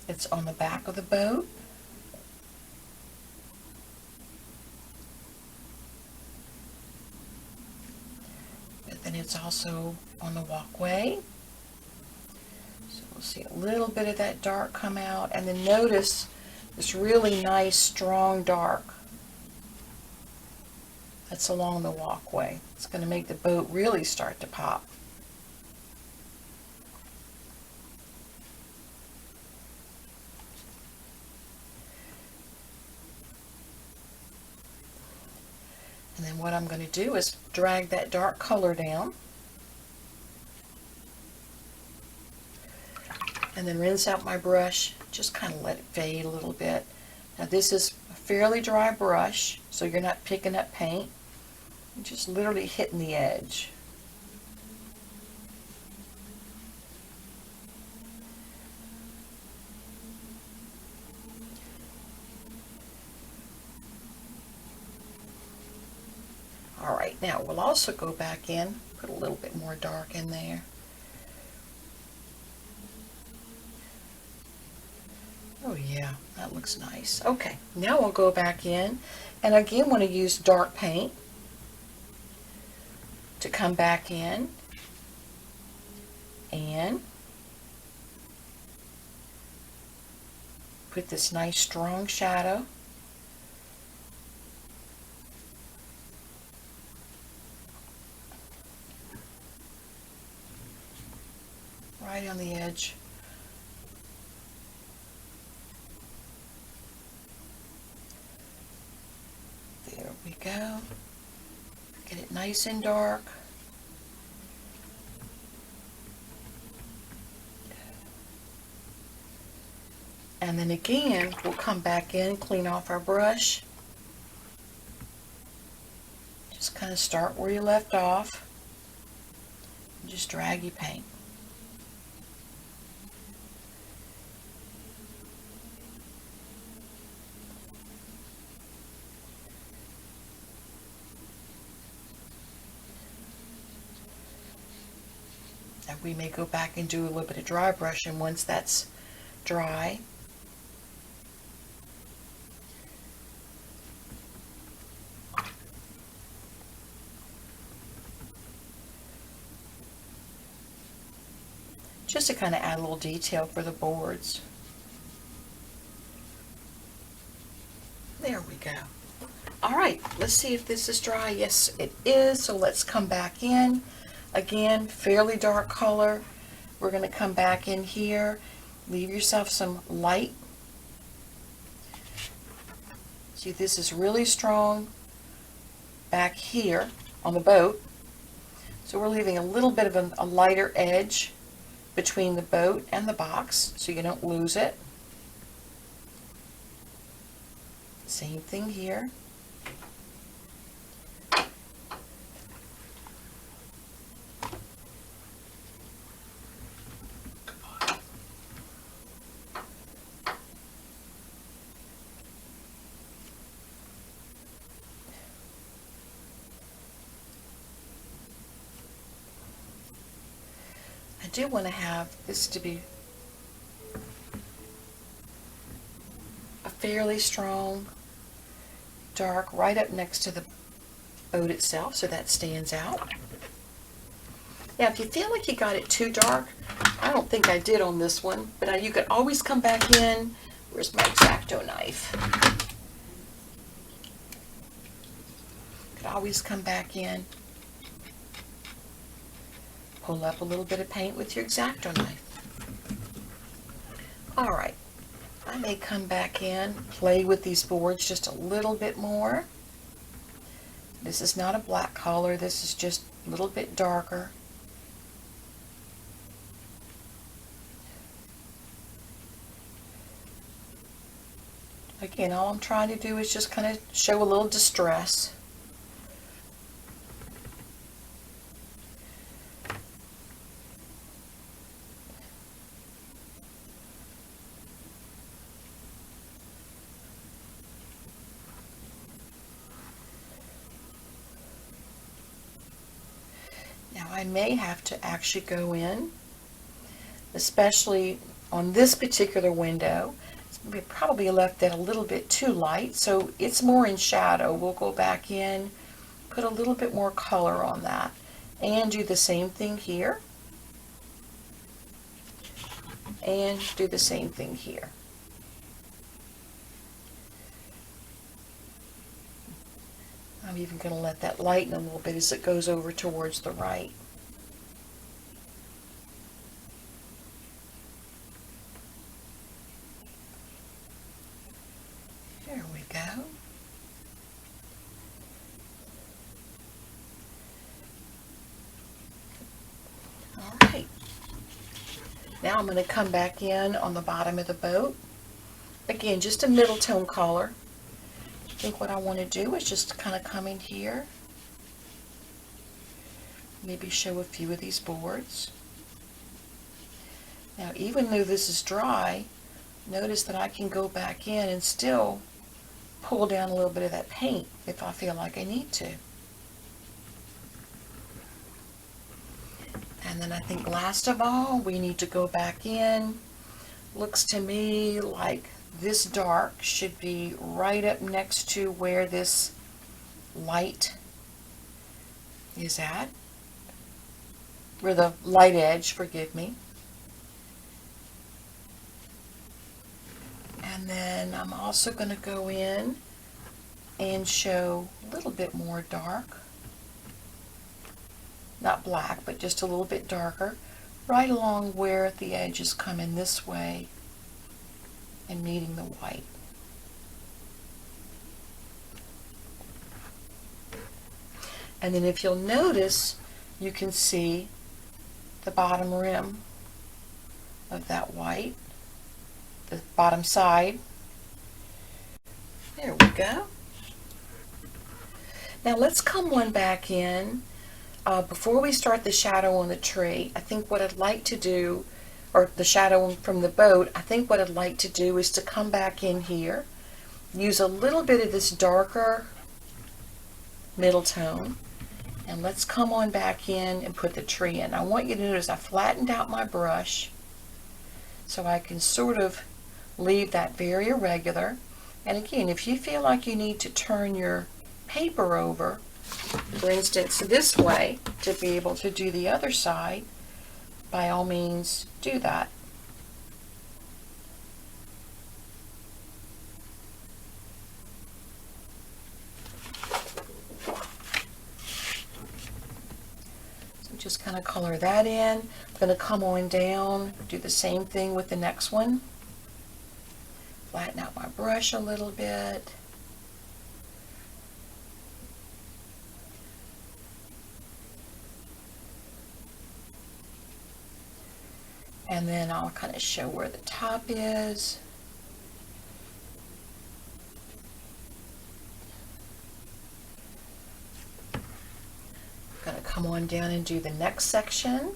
It's on the back of the boat. But then it's also on the walkway. So we'll see a little bit of that dark come out. And then notice this really nice strong dark that's along the walkway. It's going to make the boat really start to pop. And then what I'm going to do is drag that dark color down and then rinse out my brush, just kind of let it fade a little bit. Now this is a fairly dry brush, so you're not picking up paint. You're just literally hitting the edge. Alright, now we'll also go back in, put a little bit more dark in there. Oh yeah, that looks nice. Okay, now we'll go back in and again want to use dark paint to come back in and put this nice strong shadow. Right on the edge. There we go. Get it nice and dark. And then again, we'll come back in, clean off our brush. Just kind of start where you left off. And just drag your paint. And we may go back and do a little bit of dry brushing once that's dry. Just to kind of add a little detail for the boards. There we go. All right, let's see if this is dry. Yes, it is. So let's come back in. Again, fairly dark color. We're going to come back in here. Leave yourself some light. See, this is really strong back here on the boat. So we're leaving a little bit of a lighter edge between the boat and the box so you don't lose it. Same thing here. I do want to have this to be fairly strong dark right up next to the boat itself, so that stands out. Now, if you feel like you got it too dark, I don't think I did on this one, but you could always come back in. Where's my X-Acto knife? Could always come back in, pull up a little bit of paint with your X-Acto knife. All right, I may come back in, play with these boards just a little bit more. This is not a black color, this is just a little bit darker. Again, all I'm trying to do is just kind of show a little distress. Now I may have to actually go in, especially on this particular window. We probably left that a little bit too light, so it's more in shadow. We'll go back in, put a little bit more color on that, and do the same thing here, and do the same thing here. I'm even going to let that lighten a little bit as it goes over towards the right. There we go. All right. Now I'm going to come back in on the bottom of the boat. Again, just a middle tone color. I think what I want to do is just kind of come in here. Maybe show a few of these boards. Now, even though this is dry, notice that I can go back in and still pull down a little bit of that paint if I feel like I need to. And then I think last of all, we need to go back in. Looks to me like this dark should be right up next to where this light is at. Where the light edge, forgive me. And then I'm also going to go in and show a little bit more dark. Not black, but just a little bit darker, right along where the edge is coming this way and meeting the white. And then if you'll notice, you can see the bottom rim of that white, the bottom side. There we go. Now let's come one back in. Before we start the shadow on the tree, I think what I'd like to do, or the shadow from the boat, I think what I'd like to do is to come back in here, use a little bit of this darker middle tone, and let's come on back in and put the tree in. I want you to notice I flattened out my brush so I can sort of leave that very irregular. And again, if you feel like you need to turn your paper over, for instance, this way, to be able to do the other side, by all means do that. So just kind of color that in. I'm going to come on down, do the same thing with the next one. Flatten out my brush a little bit. And then I'll kind of show where the top is. I'm going to come on down and do the next section.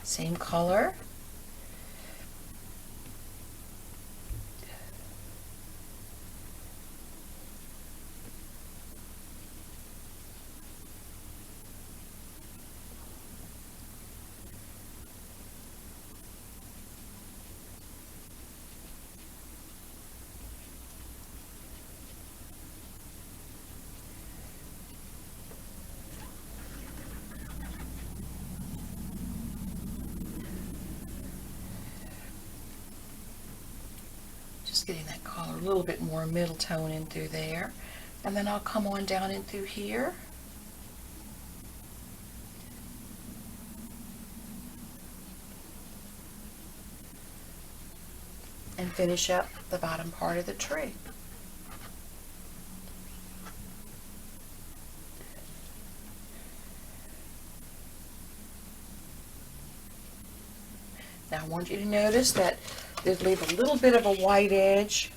Same color. Just getting that color a little bit more middle tone in through there. And then I'll come on down in through here. And finish up the bottom part of the tree. Now I want you to notice that they leave a little bit of a white edge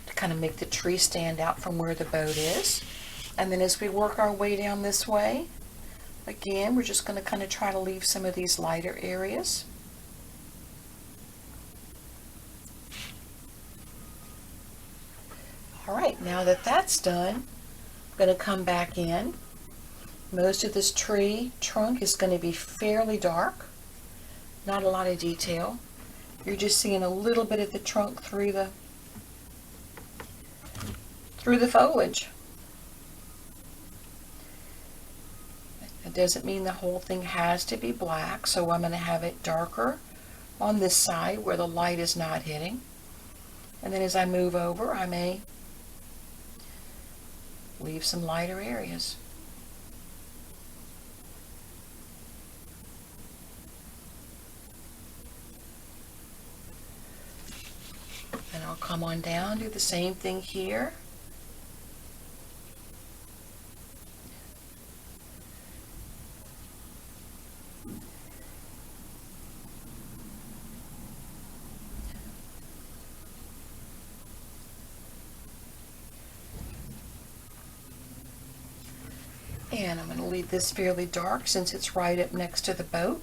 to kind of make the tree stand out from where the boat is. And then as we work our way down this way, again, we're just going to kind of try to leave some of these lighter areas. All right, now that that's done, I'm going to come back in. Most of this tree trunk is going to be fairly dark, not a lot of detail. You're just seeing a little bit of the trunk through the foliage. It doesn't mean the whole thing has to be black, so I'm going to have it darker on this side where the light is not hitting. And then as I move over, I may leave some lighter areas. And I'll come on down, do the same thing here. And I'm going to leave this fairly dark since it's right up next to the boat.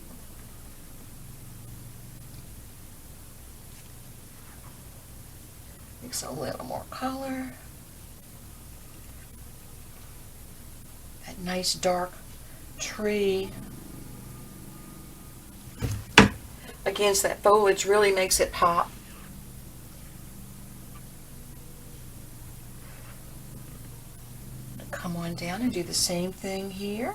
Mix a little more color. That nice dark tree against that foliage really makes it pop. Come on down and do the same thing here.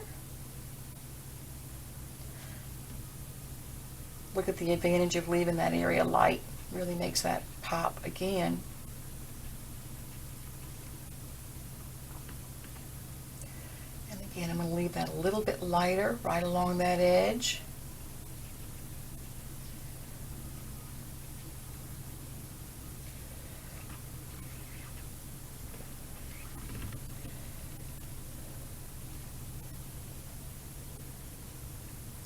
Look at the advantage of leaving that area light. Really makes that pop again. And again, I'm going to leave that a little bit lighter right along that edge.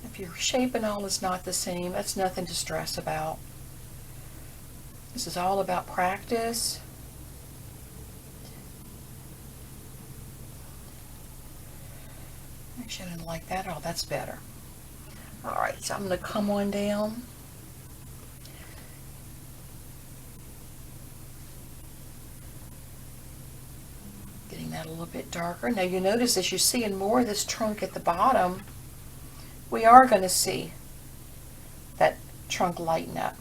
If your shape and all is not the same, that's nothing to stress about. This is all about practice. Actually, I didn't like that. Oh, that's better. All right, so I'm going to come on down. Getting that a little bit darker. Now you notice as you're seeing more of this trunk at the bottom, we are going to see that trunk lighten up.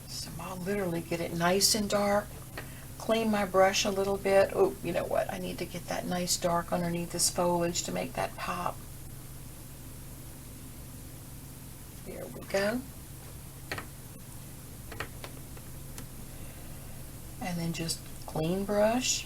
So I'll literally get it nice and dark, clean my brush a little bit. Oh, you know what? I need to get that nice dark underneath this foliage to make that pop. There we go. And then just clean brush.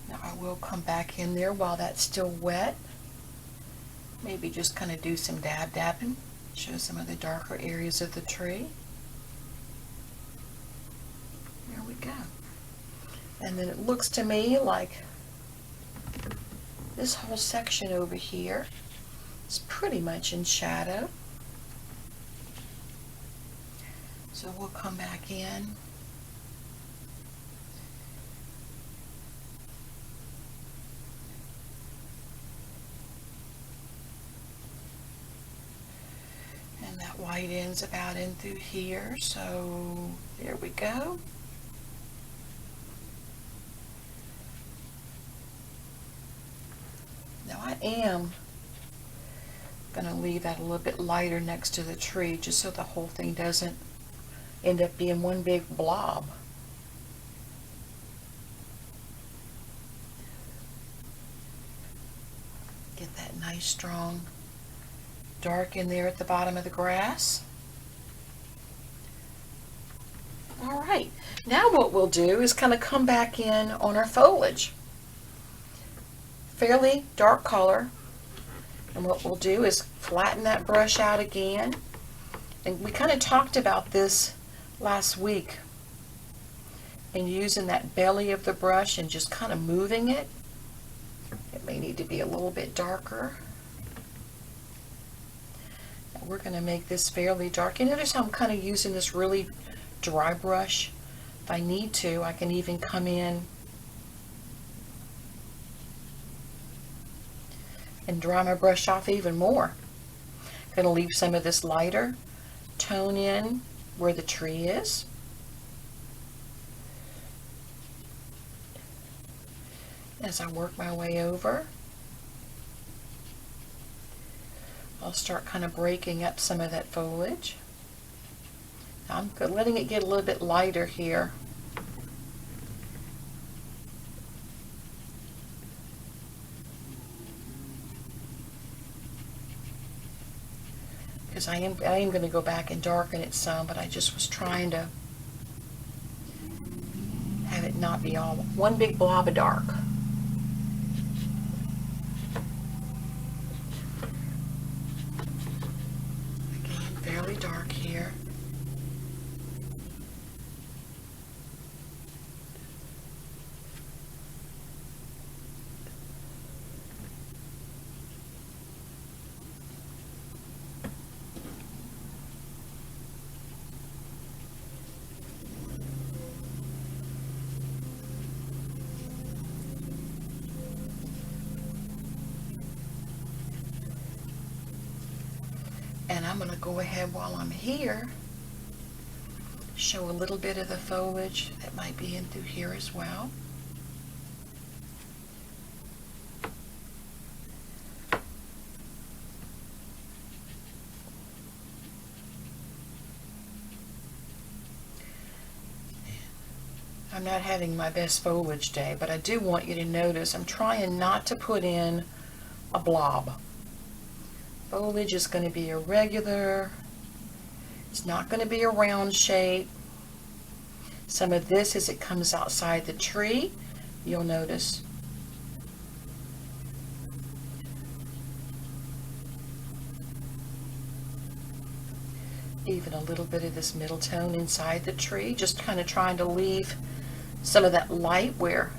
Now I will come back in there while that's still wet. Maybe just kind of do some dabbing, show some of the darker areas of the tree. There we go. And then it looks to me like this whole section over here is pretty much in shadow. So we'll come back in. And now white ends about in through here, so there we go. Now I am going to leave that a little bit lighter next to the tree just so the whole thing doesn't end up being one big blob. Get that nice strong dark in there at the bottom of the grass. All right, now what we'll do is kind of come back in on our foliage. Fairly dark color. And what we'll do is flatten that brush out again. And we kind of talked about this last week. And using that belly of the brush and just kind of moving it. It may need to be a little bit darker. Now we're going to make this fairly dark. You notice how I'm kind of using this really dry brush. If I need to, I can even come in and dry my brush off even more. Going to leave some of this lighter tone in where the tree is. As I work my way over, I'll start kind of breaking up some of that foliage. Now I'm letting it get a little bit lighter here. Because I am going to go back and darken it some, but I just was trying to have it not be all one big blob of dark. Again, fairly dark here. And I'm going to go ahead while I'm here, show a little bit of the foliage that might be in through here as well. I'm not having my best foliage day, but I do want you to notice I'm trying not to put in a blob. Foliage is going to be irregular. It's not going to be a round shape. Some of this, as it comes outside the tree, you'll notice. Even a little bit of this middle tone inside the tree, just kind of trying to leave some of that light where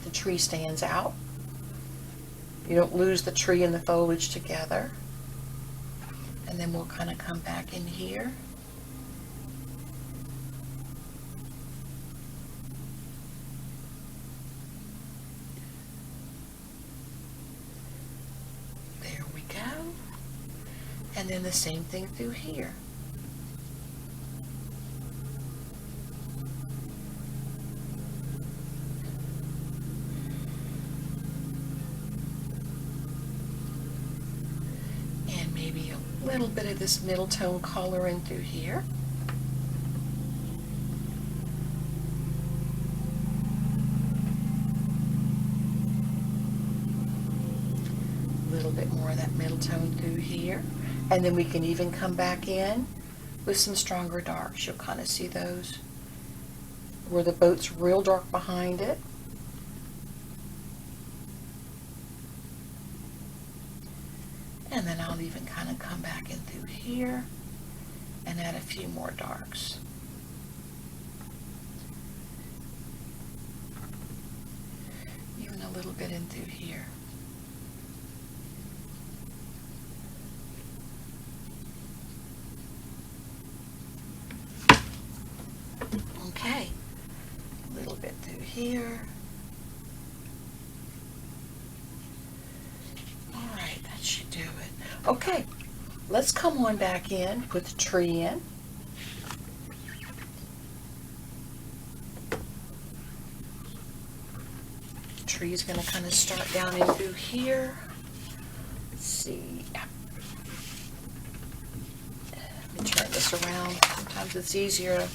the tree stands out. You don't lose the tree and the foliage together. And then we'll kind of come back in here. There we go. And then the same thing through here. Little bit of this middle tone color in through here. A little bit more of that middle tone through here. And then we can even come back in with some stronger darks. You'll kind of see those where the boat's real dark behind it. And then I'll even kind of come back in through here and add a few more darks. Even a little bit in through here. Okay, a little bit through here. Should do it. Okay, let's come on back in, put the tree in. The tree's going to kind of start down in through here. Let's see. Let me turn this around. Sometimes it's easier.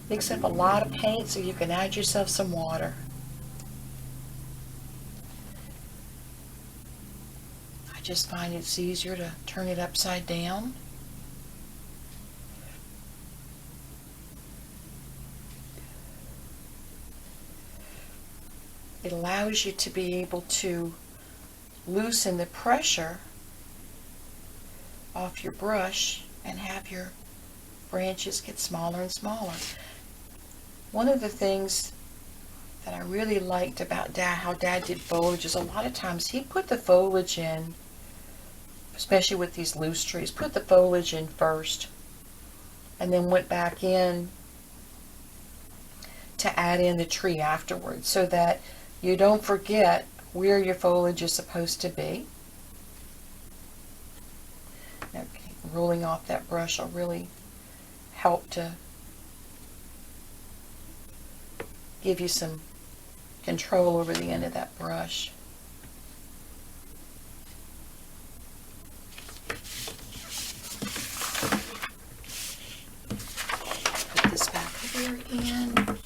Mix up a lot of paint so you can add yourself some water. I just find it's easier to turn it upside down. It allows you to be able to loosen the pressure off your brush and have your branches get smaller and smaller. One of the things that I really liked about Dad, how Dad did foliage, is a lot of times he put the foliage in, especially with these loose trees, put the foliage in first and then went back in to add in the tree afterwards, so that you don't forget where your foliage is supposed to be. Okay, rolling off that brush will really help to give you some control over the end of that brush. Put this back over in.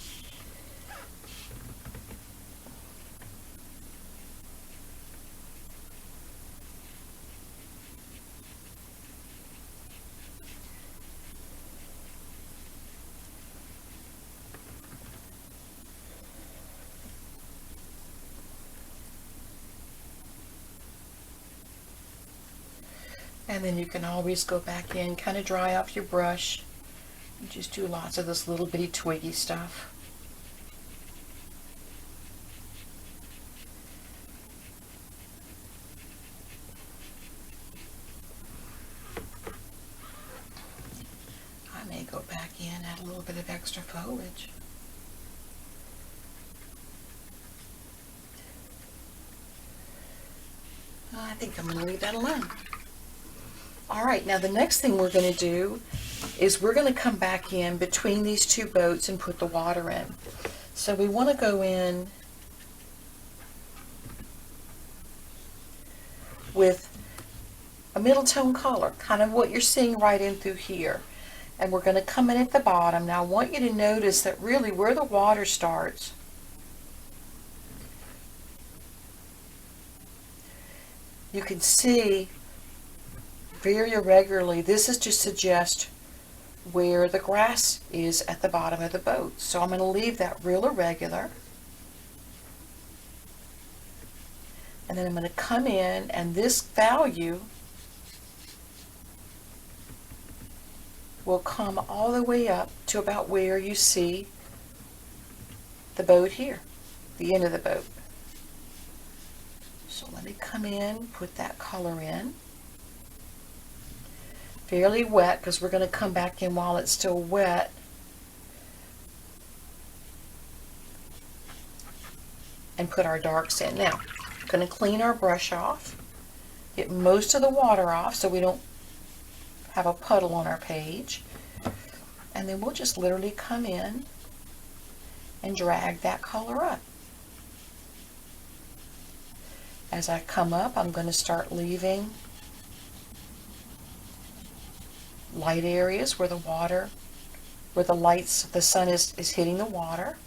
And then you can always go back in, kind of dry off your brush, and just do lots of this little bitty twiggy stuff. I may go back in, add a little bit of extra foliage. I think I'm going to leave that alone. All right, now the next thing we're going to do is we're going to come back in between these two boats and put the water in. So we want to go in with a middle tone color, kind of what you're seeing right in through here. And we're going to come in at the bottom. Now I want you to notice that really where the water starts, you can see very irregularly. This is to suggest where the grass is at the bottom of the boat. So I'm going to leave that real irregular. And then I'm going to come in, and this value will come all the way up to about where you see the boat here, the end of the boat. So let me come in, put that color in. Fairly wet, because we're going to come back in while it's still wet. And put our darks in. Now, I'm going to clean our brush off, get most of the water off so we don't have a puddle on our page. And then we'll just literally come in and drag that color up. As I come up, I'm going to start leaving light areas where the water, where the lights, the sun is hitting the water.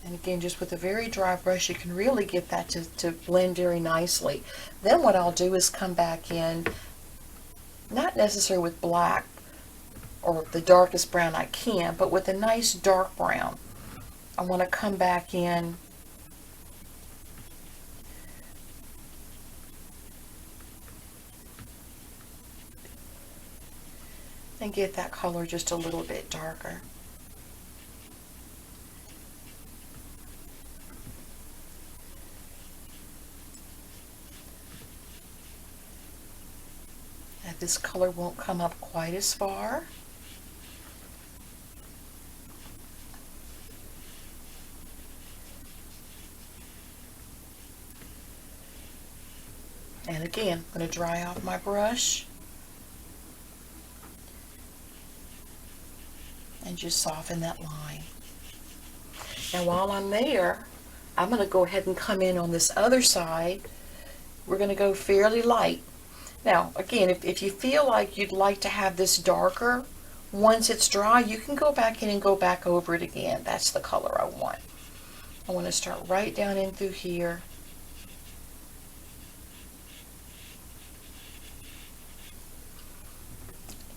And again, just with a very dry brush, you can really get that to blend very nicely. Then what I'll do is come back in, not necessarily with black or the darkest brown I can, but with a nice dark brown. I want to come back in and get that color just a little bit darker. Now this color won't come up quite as far. again, I'm going to dry off my brush and just soften that line. Now while I'm there, I'm going to go ahead and come in on this other side. We're going to go fairly light. Now again, if you feel like you'd like to have this darker, once it's dry, you can go back in and go back over it again. That's the color I want. I want to start right down in through here.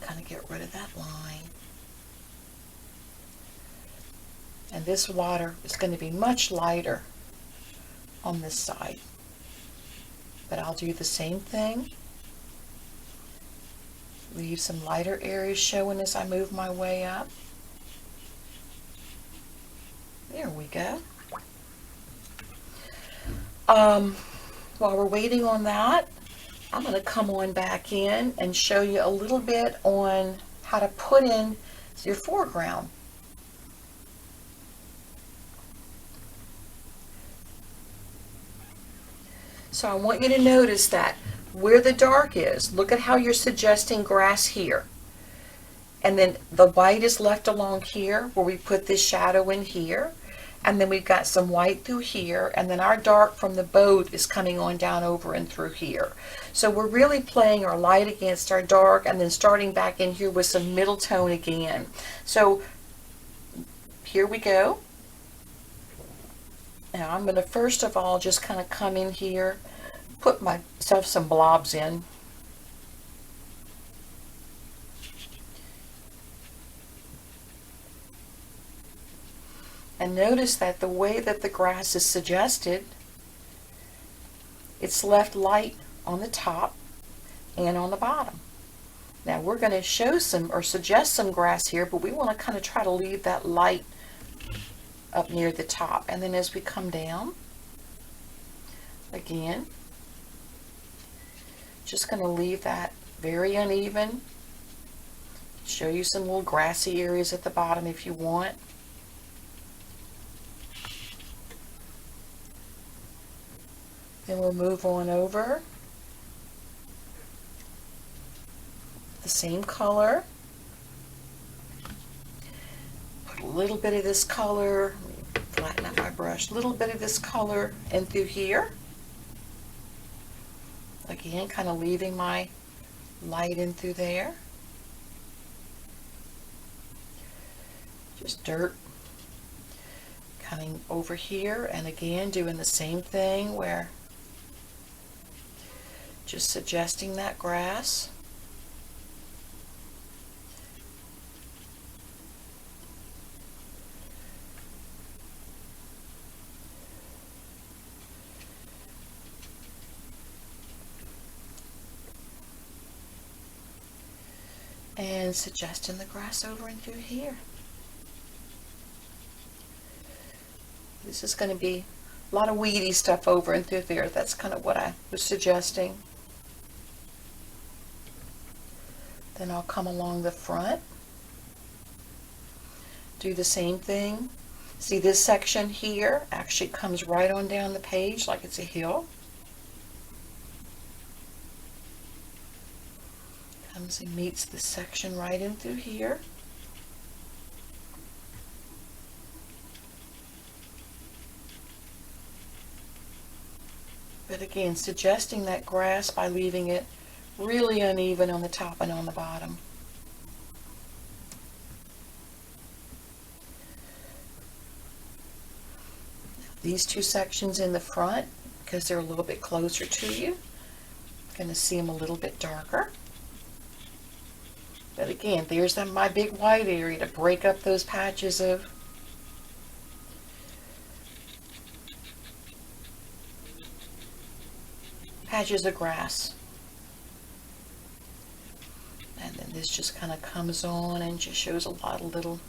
Kind of get rid of that line. And this water is going to be much lighter on this side. But I'll do the same thing. Leave some lighter areas showing as I move my way up. There we go. While we're waiting on that, I'm going to come on back in and show you a little bit on how to put in your foreground. So I want you to notice that where the dark is, look at how you're suggesting grass here. And then the white is left along here where we put this shadow in here. And then we've got some white through here, and then our dark from the boat is coming on down over and through here. So we're really playing our light against our dark, and then starting back in here with some middle tone again. So here we go. Now I'm going to first of all just kind of come in here, put myself some blobs in. And notice that the way that the grass is suggested, it's left light on the top and on the bottom. Now we're going to show some or suggest some grass here, but we want to kind of try to leave that light up near the top. And then as we come down, again, just going to leave that very uneven. Show you some little grassy areas at the bottom if you want. Then we'll move on over. The same color. Put a little bit of this color, let me flatten out my brush, a little bit of this color in through here. Again, kind of leaving my light in through there. Just dirt. Coming over here, and again doing the same thing where just suggesting that grass. And suggesting the grass over and through here. This is going to be a lot of weedy stuff over and through there. That's kind of what I was suggesting. Then I'll come along the front. Do the same thing. See, this section here actually comes right on down the page like it's a hill. Comes and meets this section right in through here. But again, suggesting that grass by leaving it really uneven on the top and on the bottom. These two sections in the front, because they're a little bit closer to you, going to see them a little bit darker. But again, there's my big white area to break up those patches of grass. And then this just kind of comes on and just shows a lot of little,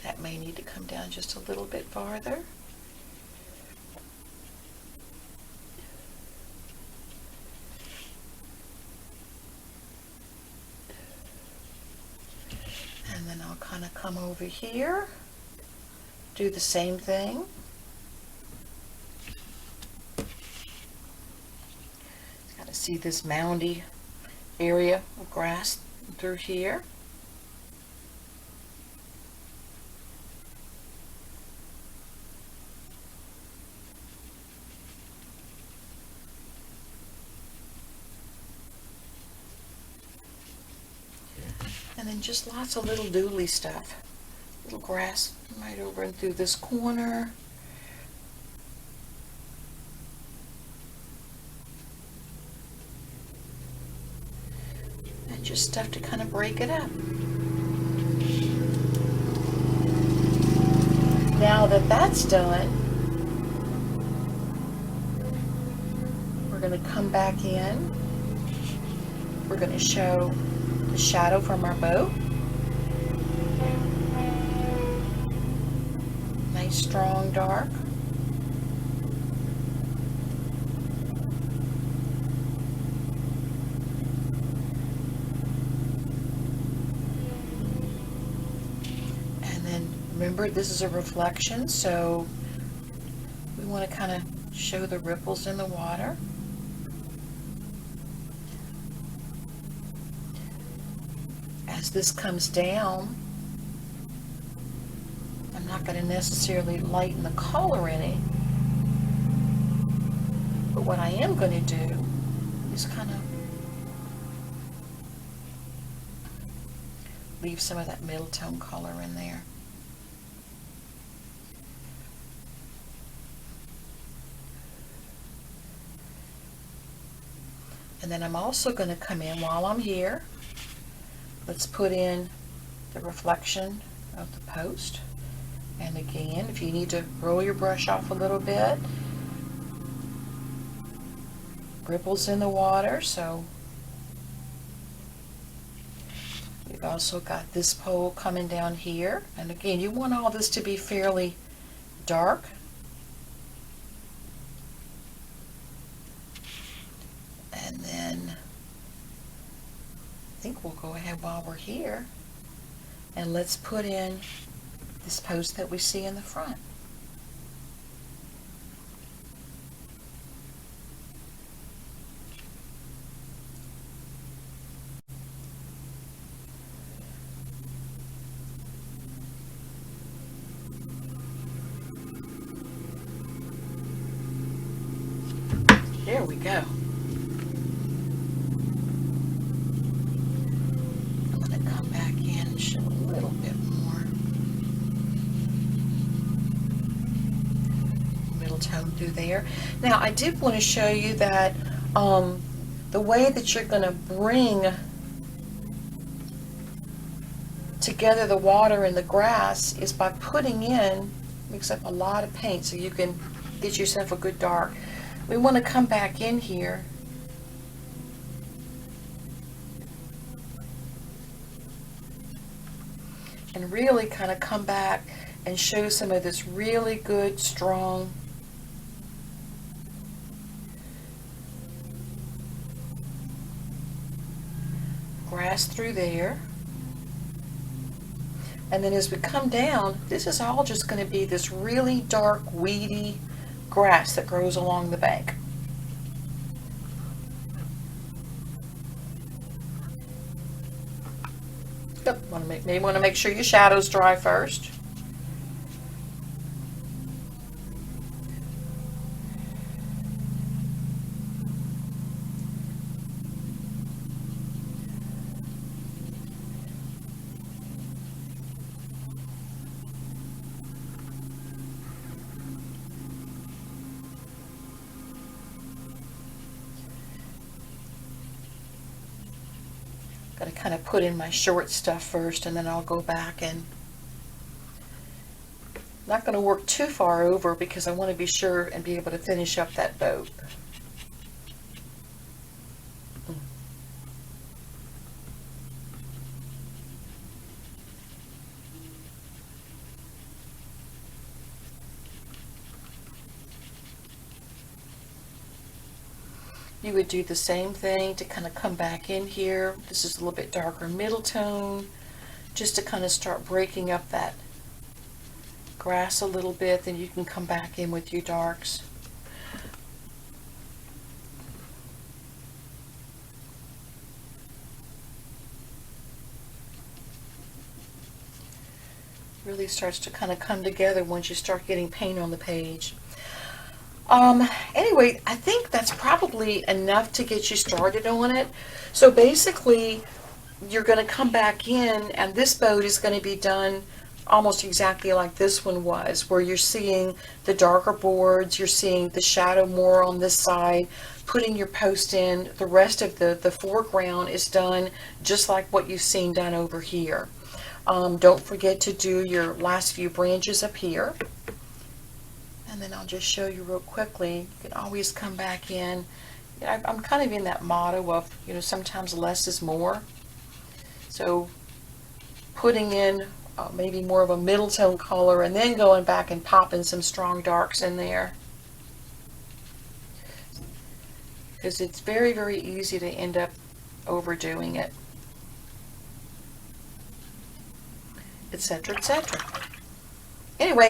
that may need to come down just a little bit farther. And then I'll kind of come over here, do the same thing. See this moundy area of grass through here. And then just lots of little doodly stuff. Little grass right over and through this corner. And just stuff to kind of break it up. Now that that's done, we're going to come back in. We're going to show the shadow from our boat. Nice strong dark. And then remember, this is a reflection, so we want to kind of show the ripples in the water. As this comes down, I'm not going to necessarily lighten the color any, but what I am going to do is kind of leave some of that middle tone color in there. And then I'm also going to come in while I'm here. Let's put in the reflection of the post. And again, if you need to roll your brush off a little bit, ripples in the water. So we've also got this pole coming down here. And again, you want all this to be fairly dark. And then I think we'll go ahead while we're here and let's put in this post that we see in the front. There we go. I'm going to come back in and show a little bit more middle tone through there. Now I did want to show you that the way that you're going to bring together the water and the grass is by putting in, mix up a lot of paint so you can get yourself a good dark. We want to come back in here and really kind of come back and show some of this really good, strong grass through there. And then as we come down, this is all just going to be this really dark, weedy grass that grows along the bank. Yep, maybe want to make sure your shadows dry first. Got to kind of put in my short stuff first, and then I'll go back and not going to work too far over because I want to be sure and be able to finish up that boat. You would do the same thing to kind of come back in here. This is a little bit darker middle tone, just to kind of start breaking up that grass a little bit. Then you can come back in with your darks. really starts to kind of come together once you start getting paint on the page. Anyway, I think that's probably enough to get you started on it. So basically, you're going to come back in, and this boat is going to be done almost exactly like this one was, where you're seeing the darker boards, you're seeing the shadow more on this side, putting your post in. The rest of the foreground is done just like what you've seen done over here. Don't forget to do your last few branches up here. And then I'll just show you real quickly. You can always come back in. I'm kind of in that motto of, sometimes less is more. So putting in maybe more of a middle tone color and then going back and popping some strong darks in there. Because it's very, very easy to end up overdoing it, etc., etc. Anyway.